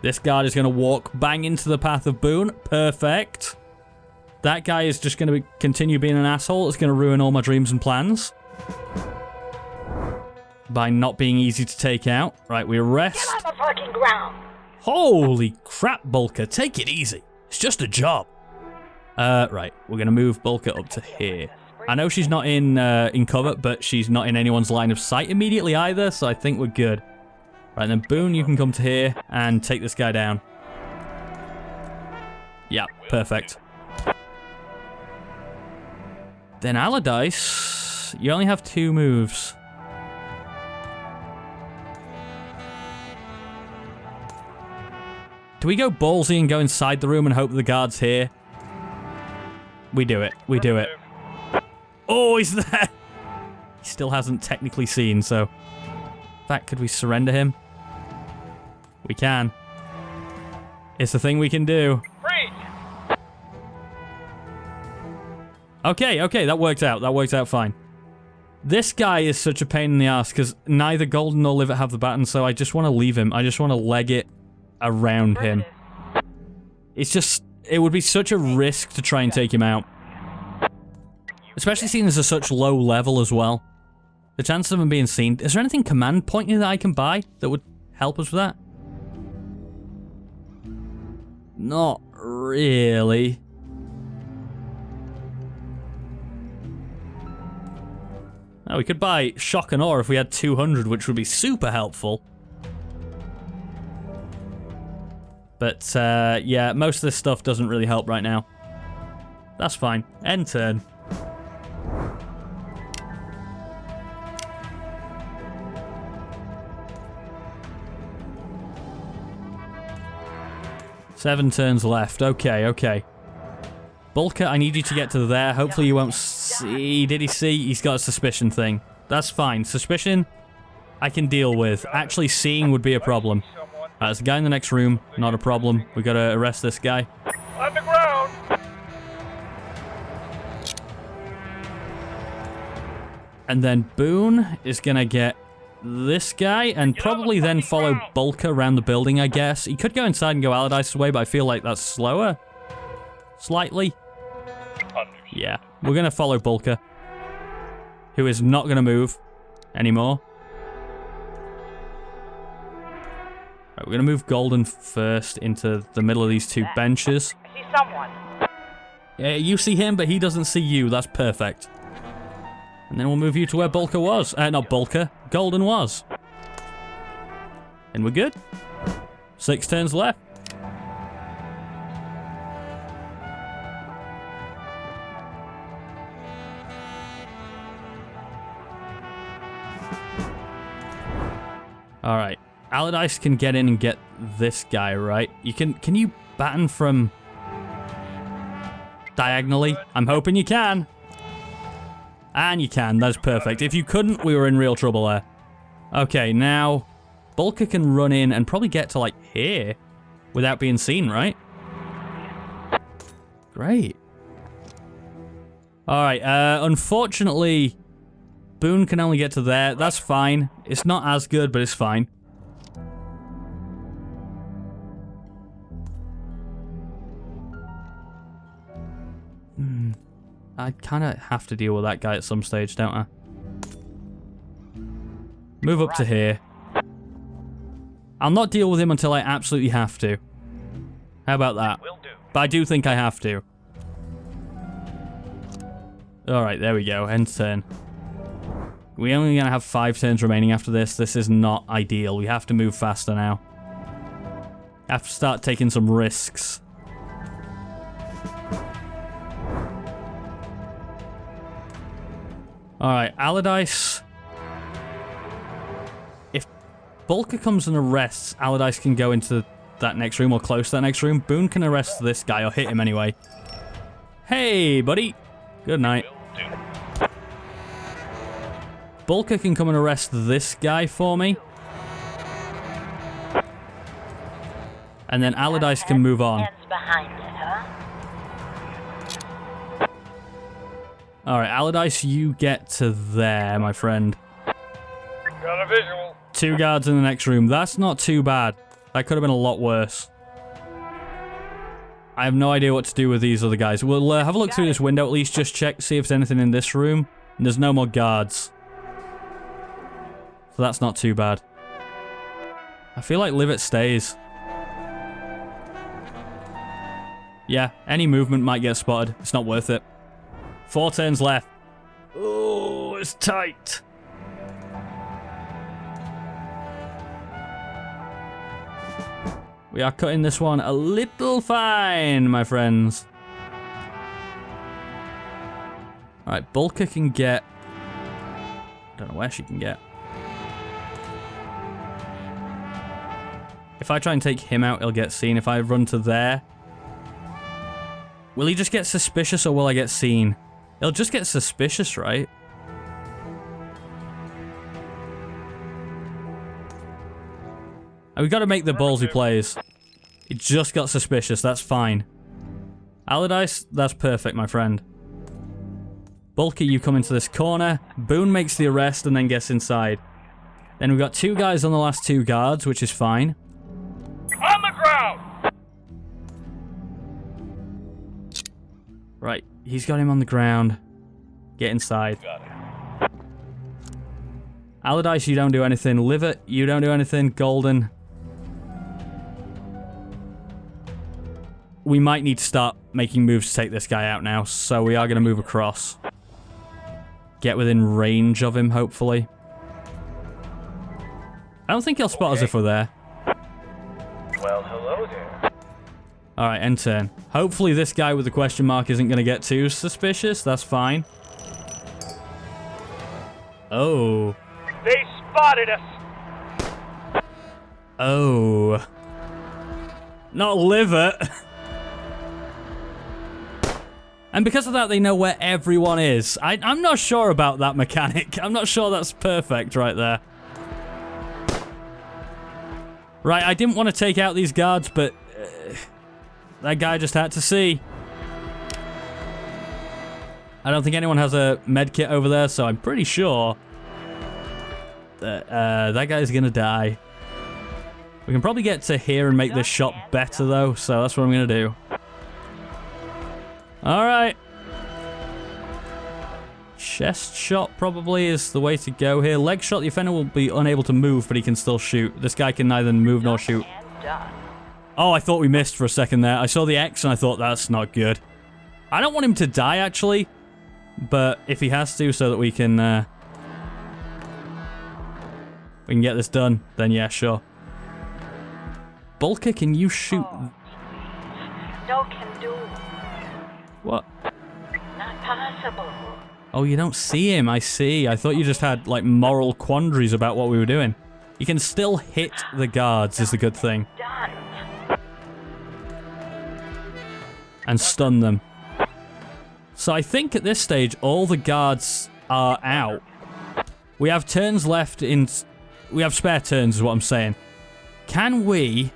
A: This guard is going to walk bang into the path of Boone. Perfect. That guy is just going to continue being an asshole. It's going to ruin all my dreams and plans. By not being easy to take out. Right, we arrest.
C: Get on the fucking ground.
A: Holy crap, Bulka. Take it easy. It's just a job. Right, we're going to move Bulka up to here. I know she's not in cover, but she's not in anyone's line of sight immediately either, so I think we're good. Right, then Boone, you can come to here and take this guy down. Yeah, perfect. Then Allardyce, you only have 2 moves. Do we go ballsy and go inside the room and hope the guard's here? We do it. We do it. Oh, he's there! He still hasn't technically seen, so... In fact, could we surrender him? We can. It's the thing we can do.
D: Freeze!
A: Okay, okay, that worked out. That worked out fine. This guy is such a pain in the ass because neither Golden nor Livet have the baton, so I just want to leave him. I just want to leg it around him. It's just... It would be such a risk to try and take him out. Especially seeing as a such low level as well. The chance of him being seen. Is there anything command pointing that I can buy that would help us with that? Not really. Oh, we could buy shock and awe if we had 200, which would be super helpful. But, yeah, most of this stuff doesn't really help right now. That's fine. End turn. Seven turns left. Okay, okay. Bulker, I need you to get to there. Hopefully you won't see. Did he see? He's got a suspicion thing. That's fine. Suspicion, I can deal with. Actually seeing would be a problem. There's a guy in the next room. Not a problem. We gotta arrest this guy.
D: On the ground!
A: And then Boone is gonna get this guy and probably then follow Bulker around the building, I guess. He could go inside and go Allardyce's way, but I feel like that's slower. Slightly. Yeah, we're gonna follow Bulker, who is not gonna move anymore. Right, we're gonna move Golden first into the middle of these two benches.
C: I see someone.
A: Yeah, you see him, but he doesn't see you. That's perfect. And then we'll move you to where Bulker was. Not Bulker. Golden was. And we're good. 6 turns left. Alright. Allardyce can get in and get this guy, right? Can you batten from diagonally? I'm hoping you can. And you can, that's perfect. If you couldn't, we were in real trouble there. Okay, now Bulker can run in and probably get to like here without being seen, right? Great. Alright, unfortunately, Boone can only get to there. That's fine. It's not as good, but it's fine. I kind of have to deal with that guy at some stage, don't I? Move up to here. I'll not deal with him until I absolutely have to. How about that? But I do think I have to. Alright, there we go. End turn. We're only going to have 5 turns remaining after this. This is not ideal. We have to move faster now. Have to start taking some risks. Alright, Allardyce. If Bulker comes and arrests, Allardyce can go into that next room or close to that next room. Boone can arrest this guy or hit him anyway. Hey, buddy. Good night. Bulker can come and arrest this guy for me. And then Allardyce can move on. Alright, Allardyce, you get to there, my friend.
D: Got a visual.
A: 2 guards in the next room. That's not too bad. That could have been a lot worse. I have no idea what to do with these other guys. We'll have a look through this window, at least just check, see if there's anything in this room. And there's no more guards. So that's not too bad. I feel like Livet stays. Yeah, any movement might get spotted. It's not worth it. 4 turns left. Oh, it's tight. We are cutting this one a little fine, my friends. Alright, Bulker can get... I don't know where she can get. If I try and take him out, he'll get seen. If I run to there... Will he just get suspicious or will I get seen? He'll just get suspicious, right? And we got to make the ballsy plays. He just got suspicious, that's fine. Allardyce, that's perfect, my friend. Bulky, you come into this corner. Boone makes the arrest and then gets inside. Then we've got 2 guys on the last 2 guards, which is fine.
D: On the ground!
A: Right, he's got him on the ground. Get inside.
B: Got it.
A: Allardyce, you don't do anything. Livet, you don't do anything. Golden. We might need to start making moves to take this guy out now, so we are going to move across. Get within range of him, hopefully. I don't think he'll spot us if we're there.
D: Well, hello there.
A: Alright, end turn. Hopefully this guy with the question mark isn't going to get too suspicious. That's fine. Oh.
D: They spotted us.
A: Oh. Not Livet. And because of that, they know where everyone is. I'm not sure about that mechanic. I'm not sure that's perfect right there. Right, I didn't want to take out these guards, but that guy just had to see. I don't think anyone has a med kit over there, so I'm pretty sure that that guy's gonna die. We can probably get to here and make this shot better, though, so that's what I'm gonna do. Alright. Chest shot probably is the way to go here. Leg shot, the offender will be unable to move, but he can still shoot. This guy can neither move nor shoot. Oh, I thought we missed for a second there. I saw the X and I thought that's not good. I don't want him to die, actually. But if he has to, so that we can get this done, then yeah, sure. Bulker, can you shoot?
C: No can do.
A: What?
C: Not possible.
A: Oh, you don't see him. I see. I thought you just had, like, moral quandaries about what we were doing. You can still hit the guards is the good thing.
C: Done.
A: And stun them. So I think at this stage, all the guards are out. We have turns left in... We have spare turns is what I'm saying. Can we...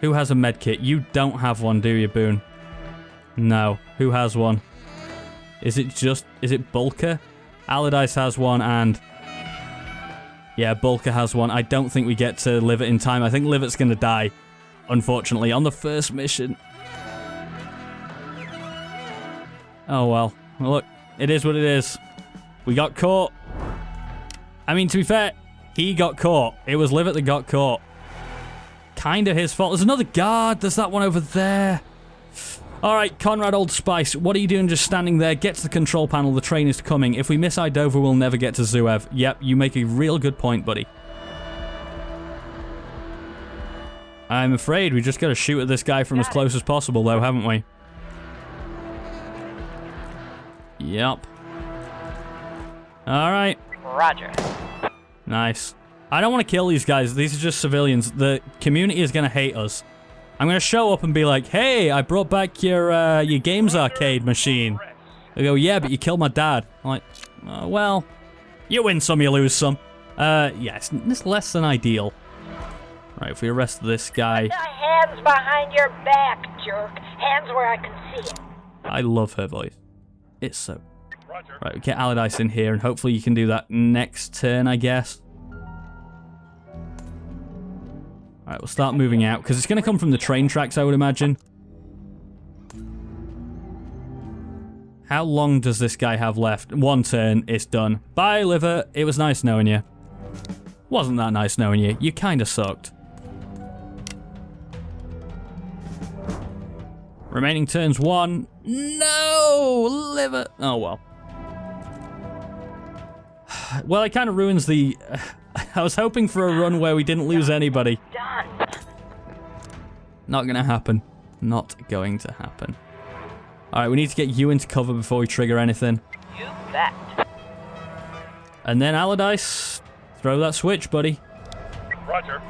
A: Who has a medkit? You don't have one, do you, Boone? No. Who has one? Is it Bulker? Allardyce has one and... Yeah, Bulker has one. I don't think we get to Livet in time. I think Livet's gonna die, unfortunately, on the first mission. Oh well. Well, look, it is what it is. We got caught. I mean, to be fair, he got caught. It was Livet that got caught. Kinda his fault. There's another guard. There's that one over there. Alright, Conrad Old Spice, what are you doing just standing there? Get to the control panel, the train is coming. If we miss Idova, we'll never get to Zuev. Yep, you make a real good point, buddy. I'm afraid we just gotta shoot at this guy from as close as possible, though, haven't we? Yep. Alright.
C: Roger.
A: Nice. I don't want to kill these guys. These are just civilians. The community is going to hate us. I'm going to show up and be like, hey, I brought back your games arcade machine. They go, yeah, but you killed my dad. I'm like, well, you win some, you lose some. Yeah, it's less than ideal. Right, if we arrest this guy...
C: Hands behind your back, jerk. Hands where I can see it.
A: I love her voice. It's so... Right, we get Allardyce in here, and hopefully you can do that next turn, I guess. Alright, we'll start moving out, because it's going to come from the train tracks, I would imagine. How long does this guy have left? One turn, it's done. Bye, Liver. It was nice knowing you. Wasn't that nice knowing you. You kind of sucked. Remaining turns 1. No! Liver. Oh, well. Well, it kind of ruins the... I was hoping for a run where we didn't lose anybody.
C: Done.
A: Not gonna happen. Not going to happen. Alright, we need to get you into cover before we trigger anything.
C: You bet.
A: And then Allardyce, throw that switch, buddy.
D: Roger.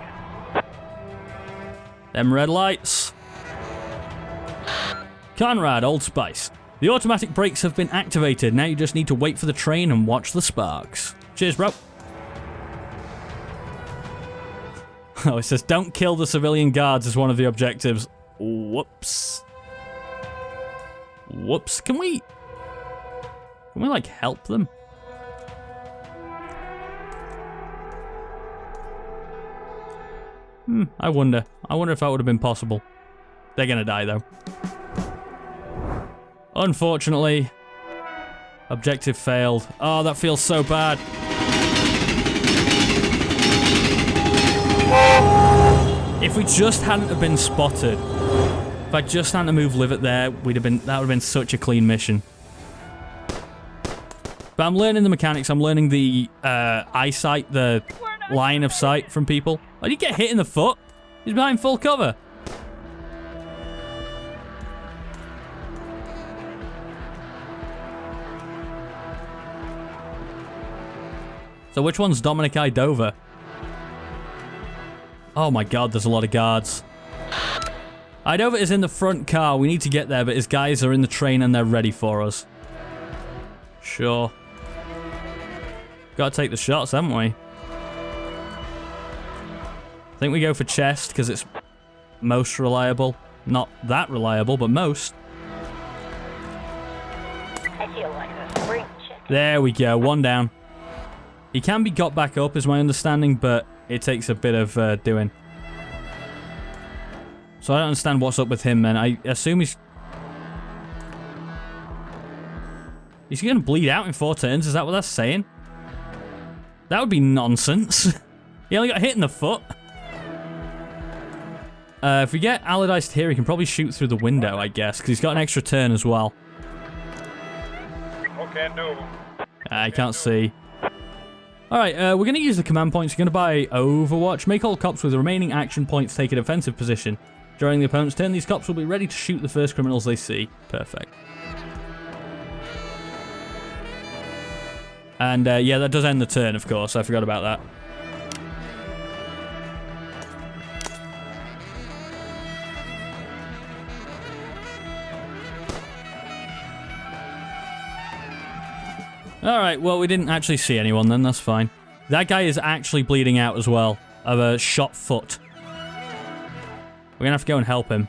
A: Them red lights. Conrad, Old Spice. The automatic brakes have been activated. Now you just need to wait for the train and watch the sparks. Cheers, bro. Oh, it says, don't kill the civilian guards as one of the objectives. Whoops. Whoops. Can we, like, help them? I wonder. I wonder if that would have been possible. They're gonna die, though. Unfortunately, objective failed. Oh, that feels so bad. If we just hadn't have been spotted, if I just hadn't moved Livet there, that would have been such a clean mission. But I'm learning the mechanics. I'm learning the eyesight, the line of sight from people. Why did he get hit in the foot? He's behind full cover. So which one's Dominic Idova? Oh my god, there's a lot of guards. Idova is in the front car. We need to get there, but his guys are in the train and they're ready for us. Sure. Gotta take the shots, haven't we? I think we go for chest because it's most reliable. Not that reliable, but most.
C: I feel like a spring chicken.
A: There we go, one down. He can be got back up, is my understanding, but it takes a bit of doing. So I don't understand what's up with him, then. I assume he's going to bleed out in 4 turns. Is that what that's saying? That would be nonsense. He only got hit in the foot. If we get Allardyce here, he can probably shoot through the window, I guess, because he's got an extra turn as well.
D: Okay, do.
A: I can't see. Alright, we're going to use the command points. We're going to buy Overwatch. Make all cops with the remaining action points take a defensive position. During the opponent's turn, these cops will be ready to shoot the first criminals they see. Perfect. And, yeah, that does end the turn, of course. I forgot about that. Alright, well, we didn't actually see anyone then, that's fine. That guy is actually bleeding out as well, of a shot foot. We're gonna have to go and help him.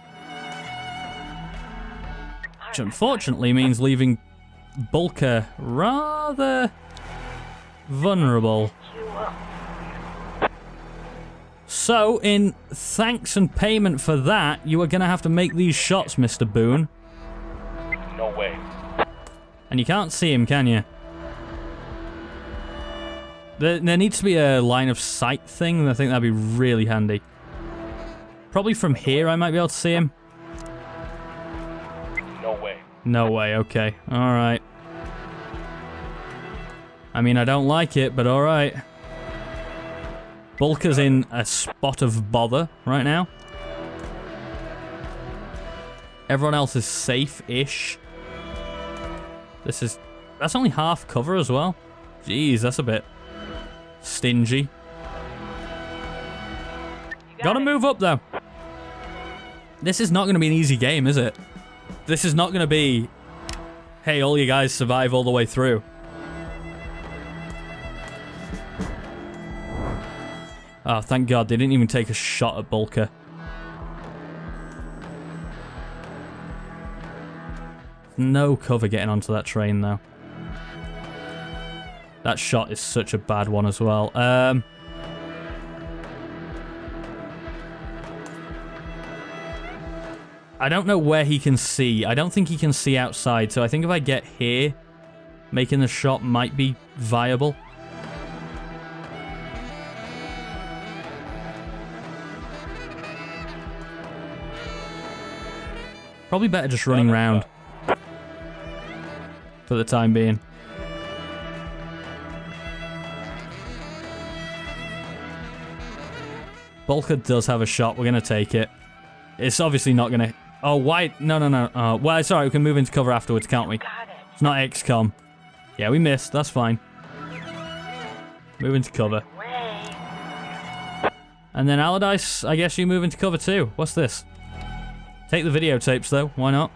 A: Which unfortunately means leaving Bulker rather vulnerable. So, in thanks and payment for that, you are gonna have to make these shots, Mr. Boone.
B: No way.
A: And you can't see him, can you? There needs to be a line of sight thing, and I think that'd be really handy. Probably from here I might be able to see him.
B: No way.
A: No way, okay. Alright. I mean, I don't like it, but alright. Bulker's in a spot of bother right now. Everyone else is safe-ish. That's only half cover as well. Jeez, that's a bit stingy. Gotta move up, though. This is not going to be an easy game, is it? This is not going to be, hey, all you guys survive all the way through. Oh, thank God, they didn't even take a shot at Bulker. No cover getting onto that train, though. That shot is such a bad one as well. I don't know where he can see. I don't think he can see outside, so I think if I get here, making the shot might be viable. Probably better just running round for the time being. Bulker does have a shot. We're going to take it. It's obviously not going to... Oh, why? No. Well, it's alright. We can move into cover afterwards, can't we? It's not XCOM. Yeah, we missed. That's fine. Move into cover. And then Allardyce, I guess you move into cover too. What's this? Take the videotapes, though. Why not?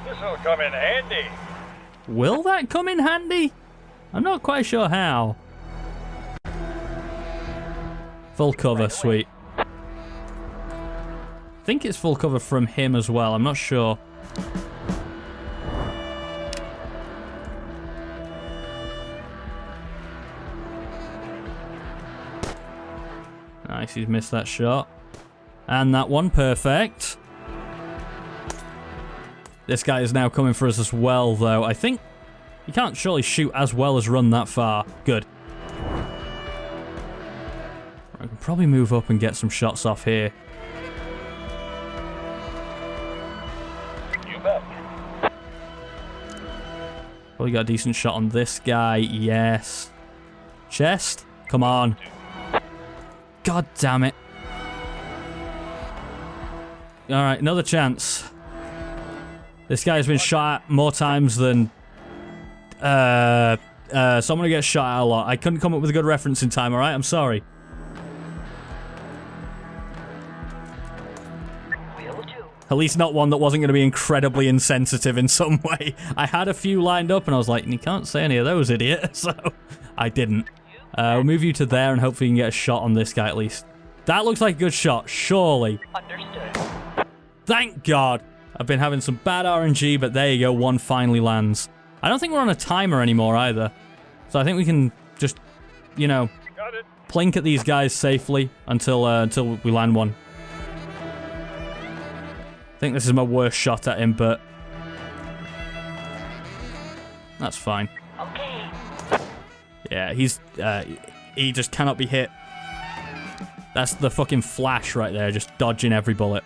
D: This'll come in handy.
A: Will that come in handy? I'm not quite sure how. Full cover, sweet. I think it's full cover from him as well. I'm not sure. Nice, he's missed that shot. And that one, perfect. This guy is now coming for us as well, though. I think he can't surely shoot as well as run that far. Good. I can probably move up and get some shots off here. Probably got a decent shot on this guy. Yes. Chest? Come on. God damn it. Alright, another chance. This guy's been shot at more times than... so I'm gonna get shot at a lot. I couldn't come up with a good reference in time, alright? I'm sorry. At least not one that wasn't going to be incredibly insensitive in some way. I had a few lined up and I was like, you can't say any of those, idiot. So I didn't. We'll move you to there and hopefully you can get a shot on this guy at least. That looks like a good shot, surely.
C: Understood.
A: Thank God. I've been having some bad RNG, but there you go, one finally lands. I don't think we're on a timer anymore either. So I think we can just, you know, plink at these guys safely until we land one. I think this is my worst shot at him, but that's fine.
C: Okay.
A: Yeah, he just cannot be hit. That's the fucking Flash right there, just dodging every bullet.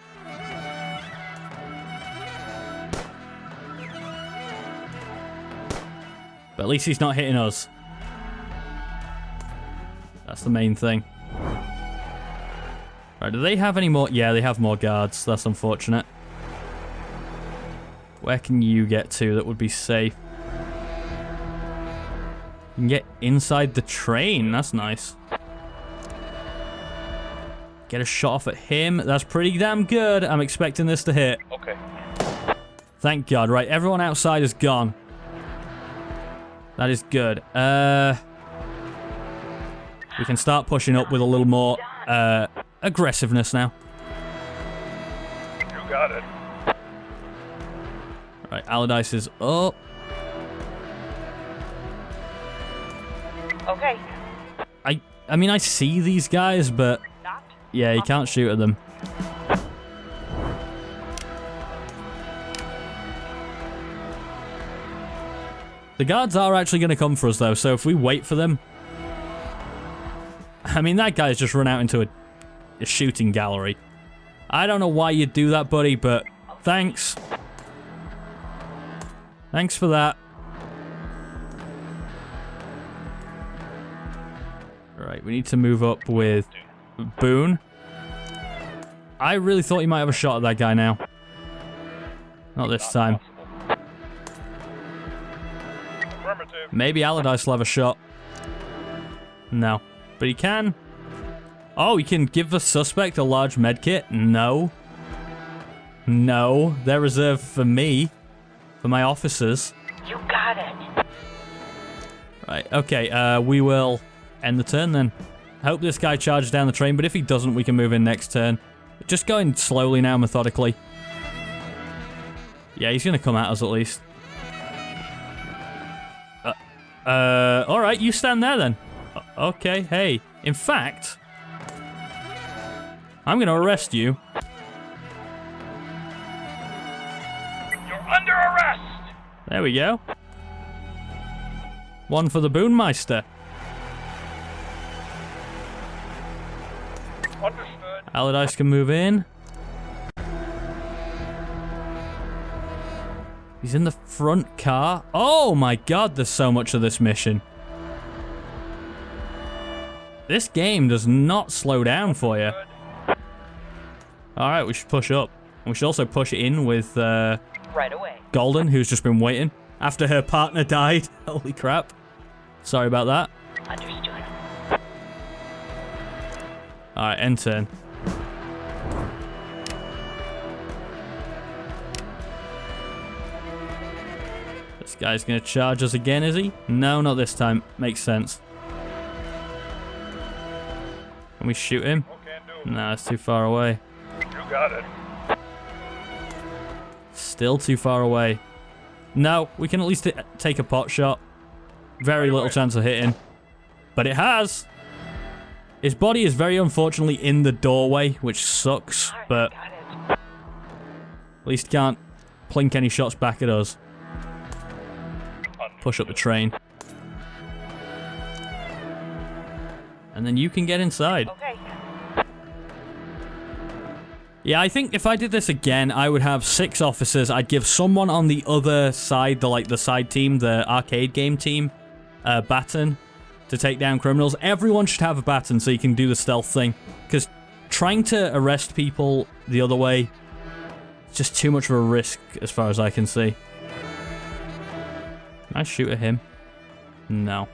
A: But at least he's not hitting us. That's the main thing. Right, do they have any more? Yeah, they have more guards. That's unfortunate. Where can you get to that would be safe? You can get inside the train. That's nice. Get a shot off at him. That's pretty damn good. I'm expecting this to hit.
B: Okay.
A: Thank God. Right, everyone outside is gone. That is good. We can start pushing up with a little more aggressiveness now.
D: You got it.
A: Right, Allardyce is up.
C: Okay.
A: I mean, I see these guys, but yeah, you can't shoot at them. The guards are actually going to come for us, though, so if we wait for them... I mean, that guy's just run out into a shooting gallery. I don't know why you'd do that, buddy, but thanks. Thanks for that. Alright, we need to move up with Boone. I really thought you might have a shot at that guy now. Not this time. Maybe Allardyce will have a shot. No. But he can. Oh, he can give the suspect a large medkit? No. No. They're reserved for me. For my officers.
C: You got it.
A: Right, okay, we will end the turn then. Hope this guy charges down the train, but if he doesn't, we can move in next turn. Just going slowly now, methodically. Yeah, he's going to come at us at least. Alright, you stand there then. Okay, hey. In fact, I'm going to arrest you.
D: You're under arrest!
A: There we go. One for the Boonmeister.
D: Understood.
A: Allardyce can move in. He's in the front car. Oh my God, there's so much of this mission. This game does not slow down for you. Alright, we should push up. And we should also push in with
C: Right away.
A: Golden, who's just been waiting after her partner died. Holy crap. Sorry about that.
C: Understood.
A: Alright, end turn. This guy's gonna charge us again, is he? No, not this time. Makes sense. Can we shoot him? No, it's too far away.
D: You got it.
A: Still too far away. No, we can at least take a pot shot. Very little chance of hitting. But it has. His body is very unfortunately in the doorway, which sucks, but at least he can't plink any shots back at us. Push up the train. And then you can get inside.
C: Okay.
A: Yeah, I think if I did this again, I would have 6 officers. I'd give someone on the other side, the side team, the arcade game team, a baton to take down criminals. Everyone should have a baton so you can do the stealth thing. Because trying to arrest people the other way, it's just too much of a risk as far as I can see. Can I shoot at him? No.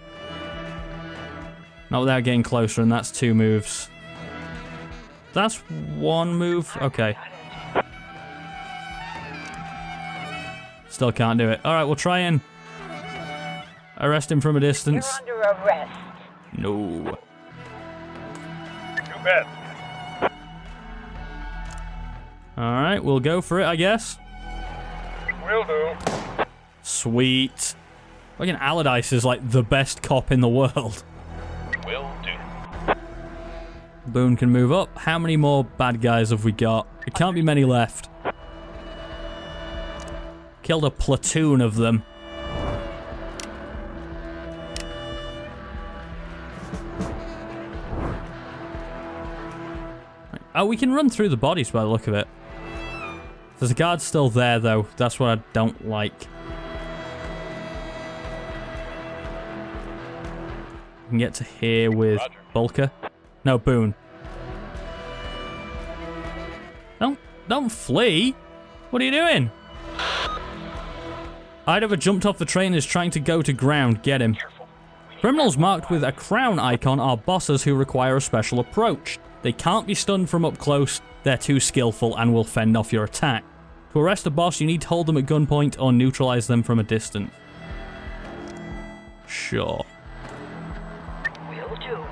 A: Not without getting closer, and that's 2 moves. That's 1 move? Okay. Still can't do it. Alright, we'll try and arrest him from a distance.
C: You're under arrest.
A: No.
D: Too bad.
A: Alright, we'll go for it, I guess.
D: Will do.
A: Sweet. Fucking Allardyce is like the best cop in the world.
B: Will do.
A: Boone can move up. How many more bad guys have we got? There can't be many left. Killed a platoon of them. Oh, we can run through the bodies by the look of it. There's a guard still there, though. That's what I don't like. We can get to here with
B: Roger.
A: Bulker. No, Boone. Don't flee. What are you doing? Idaho jumped off the train and is trying to go to ground. Get him. Criminals marked with a crown icon are bosses who require a special approach. They can't be stunned from up close. They're too skillful and will fend off your attack. To arrest a boss, you need to hold them at gunpoint or neutralize them from a distance. Sure.
C: Will do.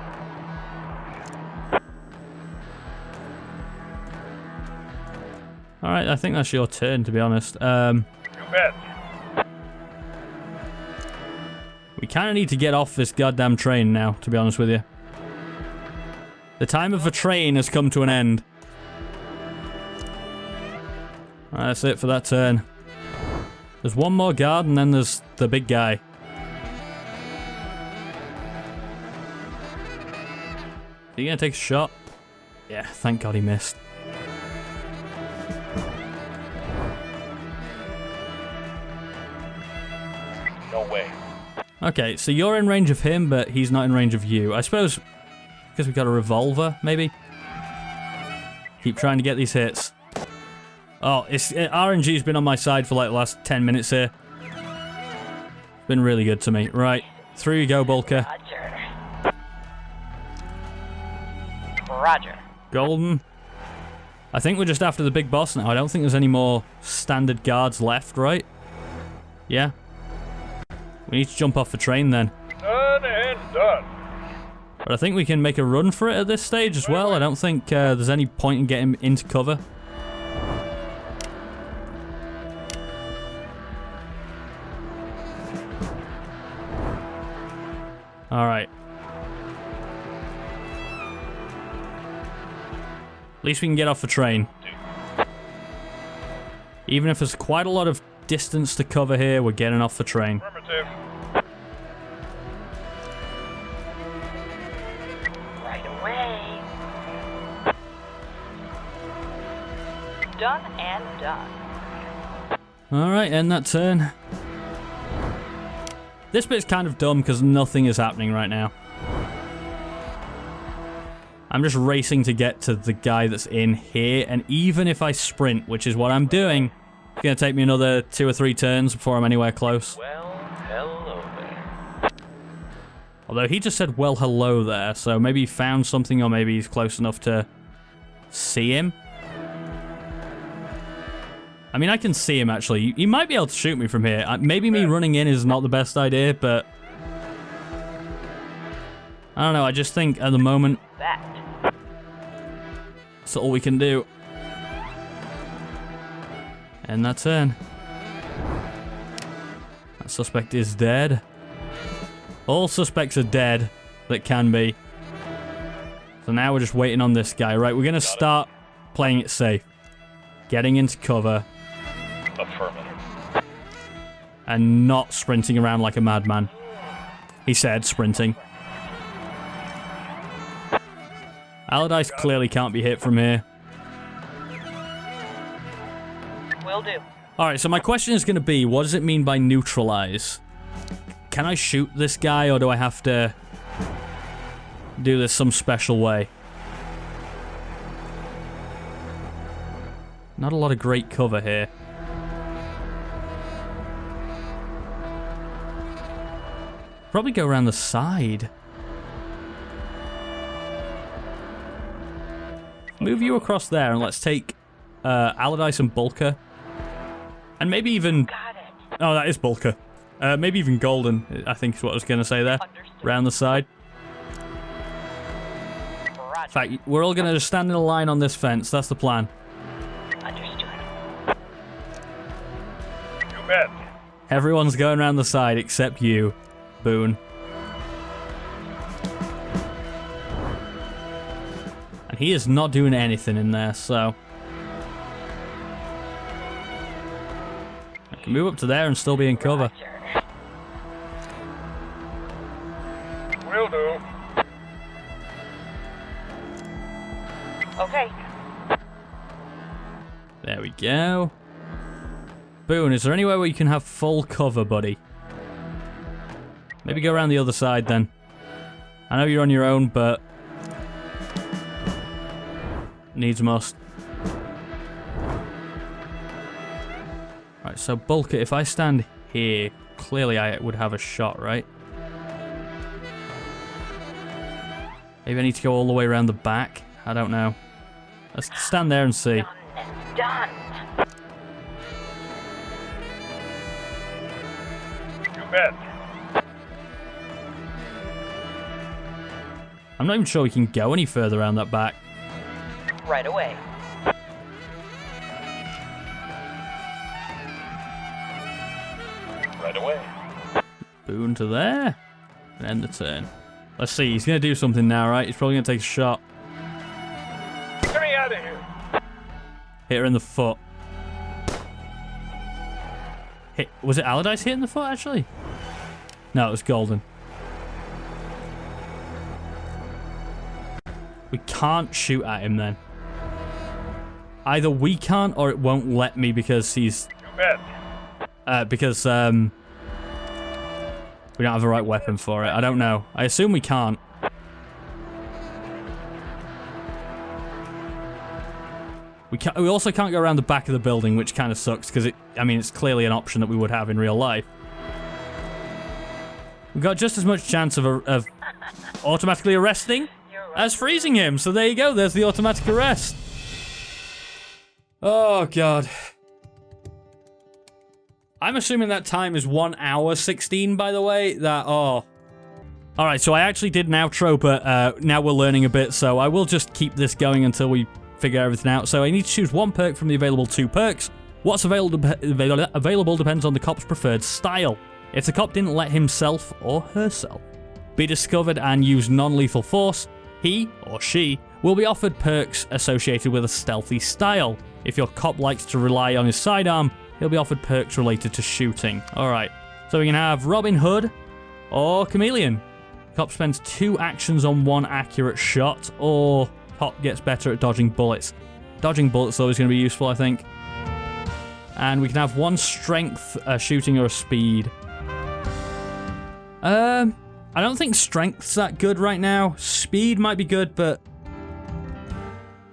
A: Alright, I think that's your turn, to be honest.
D: You bet.
A: We kind of need to get off this goddamn train now, to be honest with you. The time of the train has come to an end. Alright, that's it for that turn. There's 1 more guard, and then there's the big guy. Are you gonna take a shot? Yeah, thank God he missed.
B: No way.
A: Okay, so you're in range of him, but he's not in range of you. I suppose because we got a revolver, maybe? Keep trying to get these hits. Oh, RNG's been on my side for like the last 10 minutes here. It's been really good to me. Right, through you go, Bulker.
C: Roger.
A: Golden. I think we're just after the big boss now. I don't think there's any more standard guards left, right? Yeah. We need to jump off the train then.
D: Done and done.
A: But I think we can make a run for it at this stage as well. I don't think there's any point in getting into cover. Alright. At least we can get off the train. Even if there's quite a lot of distance to cover here, we're getting off the train.
D: Affirmative.
C: Right away. Done and done.
A: Alright, end that turn. This bit's kind of dumb because nothing is happening right now. I'm just racing to get to the guy that's in here, and even if I sprint, which is what I'm doing, it's going to take me another 2 or 3 turns before I'm anywhere close.
B: Well, hello there.
A: Although he just said, well, hello there, so maybe he found something, or maybe he's close enough to see him. I mean, I can see him, actually. He might be able to shoot me from here. Maybe me running in is not the best idea, but I don't know, I just think at the moment
C: That.
A: that's all we can do. End that turn. That suspect is dead. All suspects are dead that can be. So now we're just waiting on this guy. Right, we're going to start playing it safe. Getting into cover.
B: Affirmative.
A: And not sprinting around like a madman. He said sprinting. Allardyce clearly can't be hit from here.
E: Will do.
A: Alright, so my question is going to be, what does it mean by neutralize? Can I shoot this guy, or do I have to do this some special way? Not a lot of great cover here. Probably go around the side. Move you across there, and let's take Allardyce and Bulker. And maybe even...
C: Got it.
A: Oh, that is Bulker. Maybe even Golden, I think is what I was going to say there.
E: Understood.
A: Round the side. In fact, we're all going to just stand in a line on this fence. That's the plan.
C: Understood.
D: You bet.
A: Everyone's going around the side except you, Boone. And he is not doing anything in there, so... I can move up to there and still be in cover.
D: Will do.
E: Okay.
A: There we go. Boone, is there anywhere where you can have full cover, buddy? Maybe go around the other side then. I know you're on your own, but... needs must. Right, so Bulker, if I stand here, clearly I would have a shot, right? Maybe I need to go all the way around the back? I don't know. Let's stand there and see.
C: Done.
D: You bet.
A: I'm not even sure we can go any further around that back.
E: Right away.
B: Right away.
A: Boone to there. And end the turn. Let's see, he's going to do something now, right? He's probably going to take a shot.
D: Get me out of here.
A: Hit her in the foot. Was it Allardyce hitting the foot, actually? No, it was Golden. We can't shoot at him, then. Either we can't, or it won't let me because he's...
D: You bet.
A: because, we don't have the right weapon for it. I don't know. I assume we can't. We also can't go around the back of the building, which kind of sucks, because it's clearly an option that we would have in real life. We've got just as much chance of automatically arresting as freezing him. So there you go. There's the automatic arrest. Oh, God. I'm assuming that time is 1 hour 16, by the way. Alright, so I actually did an outro, but now we're learning a bit, so I will just keep this going until we figure everything out. So I need to choose one perk from the available 2 perks. What's available depends on the cop's preferred style. If the cop didn't let himself or herself be discovered and use non-lethal force, he or she will be offered perks associated with a stealthy style. If your cop likes to rely on his sidearm, he'll be offered perks related to shooting. Alright, so we can have Robin Hood or Chameleon. Cop spends 2 actions on 1 accurate shot, or cop gets better at dodging bullets. Dodging bullets, though, is going to be useful, I think. And we can have 1 strength, shooting, or a speed. I don't think strength's that good right now. Speed might be good, but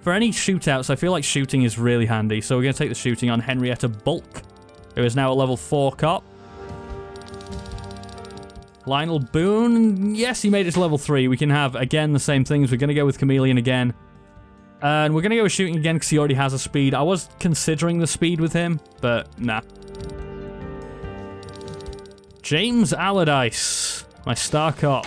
A: for any shootouts, I feel like shooting is really handy. So we're going to take the shooting on Henrietta Bulk, who is now a level 4 cop. Lionel Boone, yes, he made it to level 3. We can have, again, the same things. We're going to go with Chameleon again. And we're going to go with shooting again because he already has a speed. I was considering the speed with him, but nah. James Allardyce, my star cop.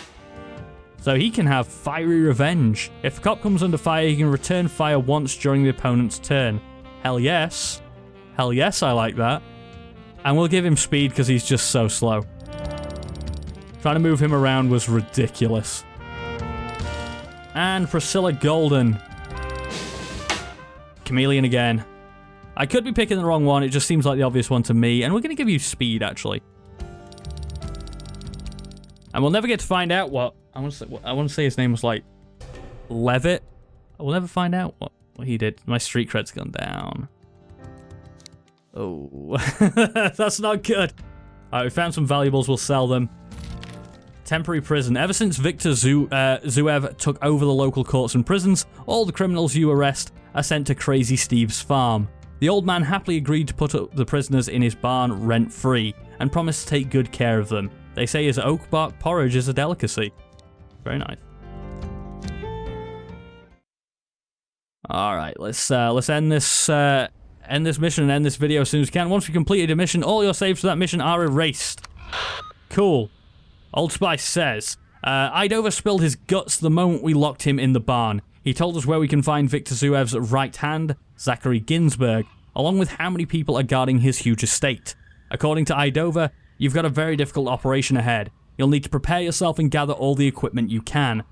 A: So he can have Fiery Revenge. If the cop comes under fire, he can return fire once during the opponent's turn. Hell yes. Hell yes, I like that. And we'll give him speed because he's just so slow. Trying to move him around was ridiculous. And Priscilla Golden. Chameleon again. I could be picking the wrong one. It just seems like the obvious one to me. And we're going to give you speed, actually. And we'll never get to find out what... I want to say his name was like Levitt. We'll never find out what he did. My street cred's gone down. Oh, that's not good. Alright, we found some valuables, we'll sell them. Temporary prison. Ever since Victor Zuev took over the local courts and prisons, all the criminals you arrest are sent to Crazy Steve's farm. The old man happily agreed to put up the prisoners in his barn rent-free, and promised to take good care of them. They say his oak bark porridge is a delicacy. Very nice. Alright, let's end this mission and end this video as soon as we can. Once we completed a mission, all your saves for that mission are erased. Cool. Old Spice says, Idova spilled his guts the moment we locked him in the barn. He told us where we can find Victor Zuev's right hand, Zachary Ginsberg, along with how many people are guarding his huge estate. According to Idova, you've got a very difficult operation ahead. You'll need to prepare yourself and gather all the equipment you can.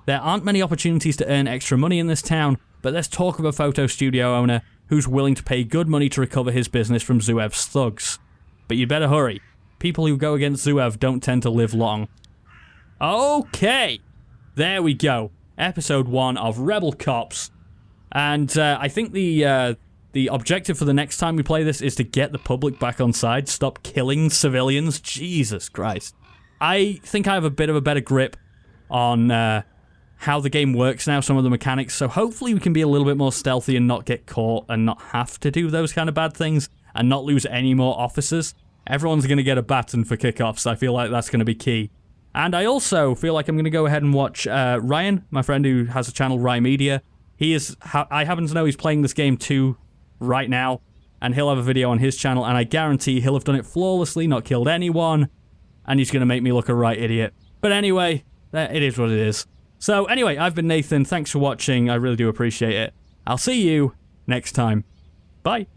A: There aren't many opportunities to earn extra money in this town, but there's talk of a photo studio owner who's willing to pay good money to recover his business from Zuev's thugs. But you'd better hurry. People who go against Zuev don't tend to live long. Okay, there we go. Episode 1 of Rebel Cops. And I think the objective for the next time we play this is to get the public back on side, stop killing civilians. Jesus Christ. I think I have a bit of a better grip on how the game works now, some of the mechanics, so hopefully we can be a little bit more stealthy and not get caught and not have to do those kind of bad things and not lose any more officers. Everyone's going to get a baton for kickoffs. I feel like that's going to be key. And I also feel like I'm going to go ahead and watch Ryan, my friend who has a channel, Rye Media. I happen to know he's playing this game too right now, and he'll have a video on his channel, and I guarantee he'll have done it flawlessly, not killed anyone, and he's going to make me look a right idiot. But anyway, it is what it is. So anyway, I've been Nathan. Thanks for watching. I really do appreciate it. I'll see you next time. Bye.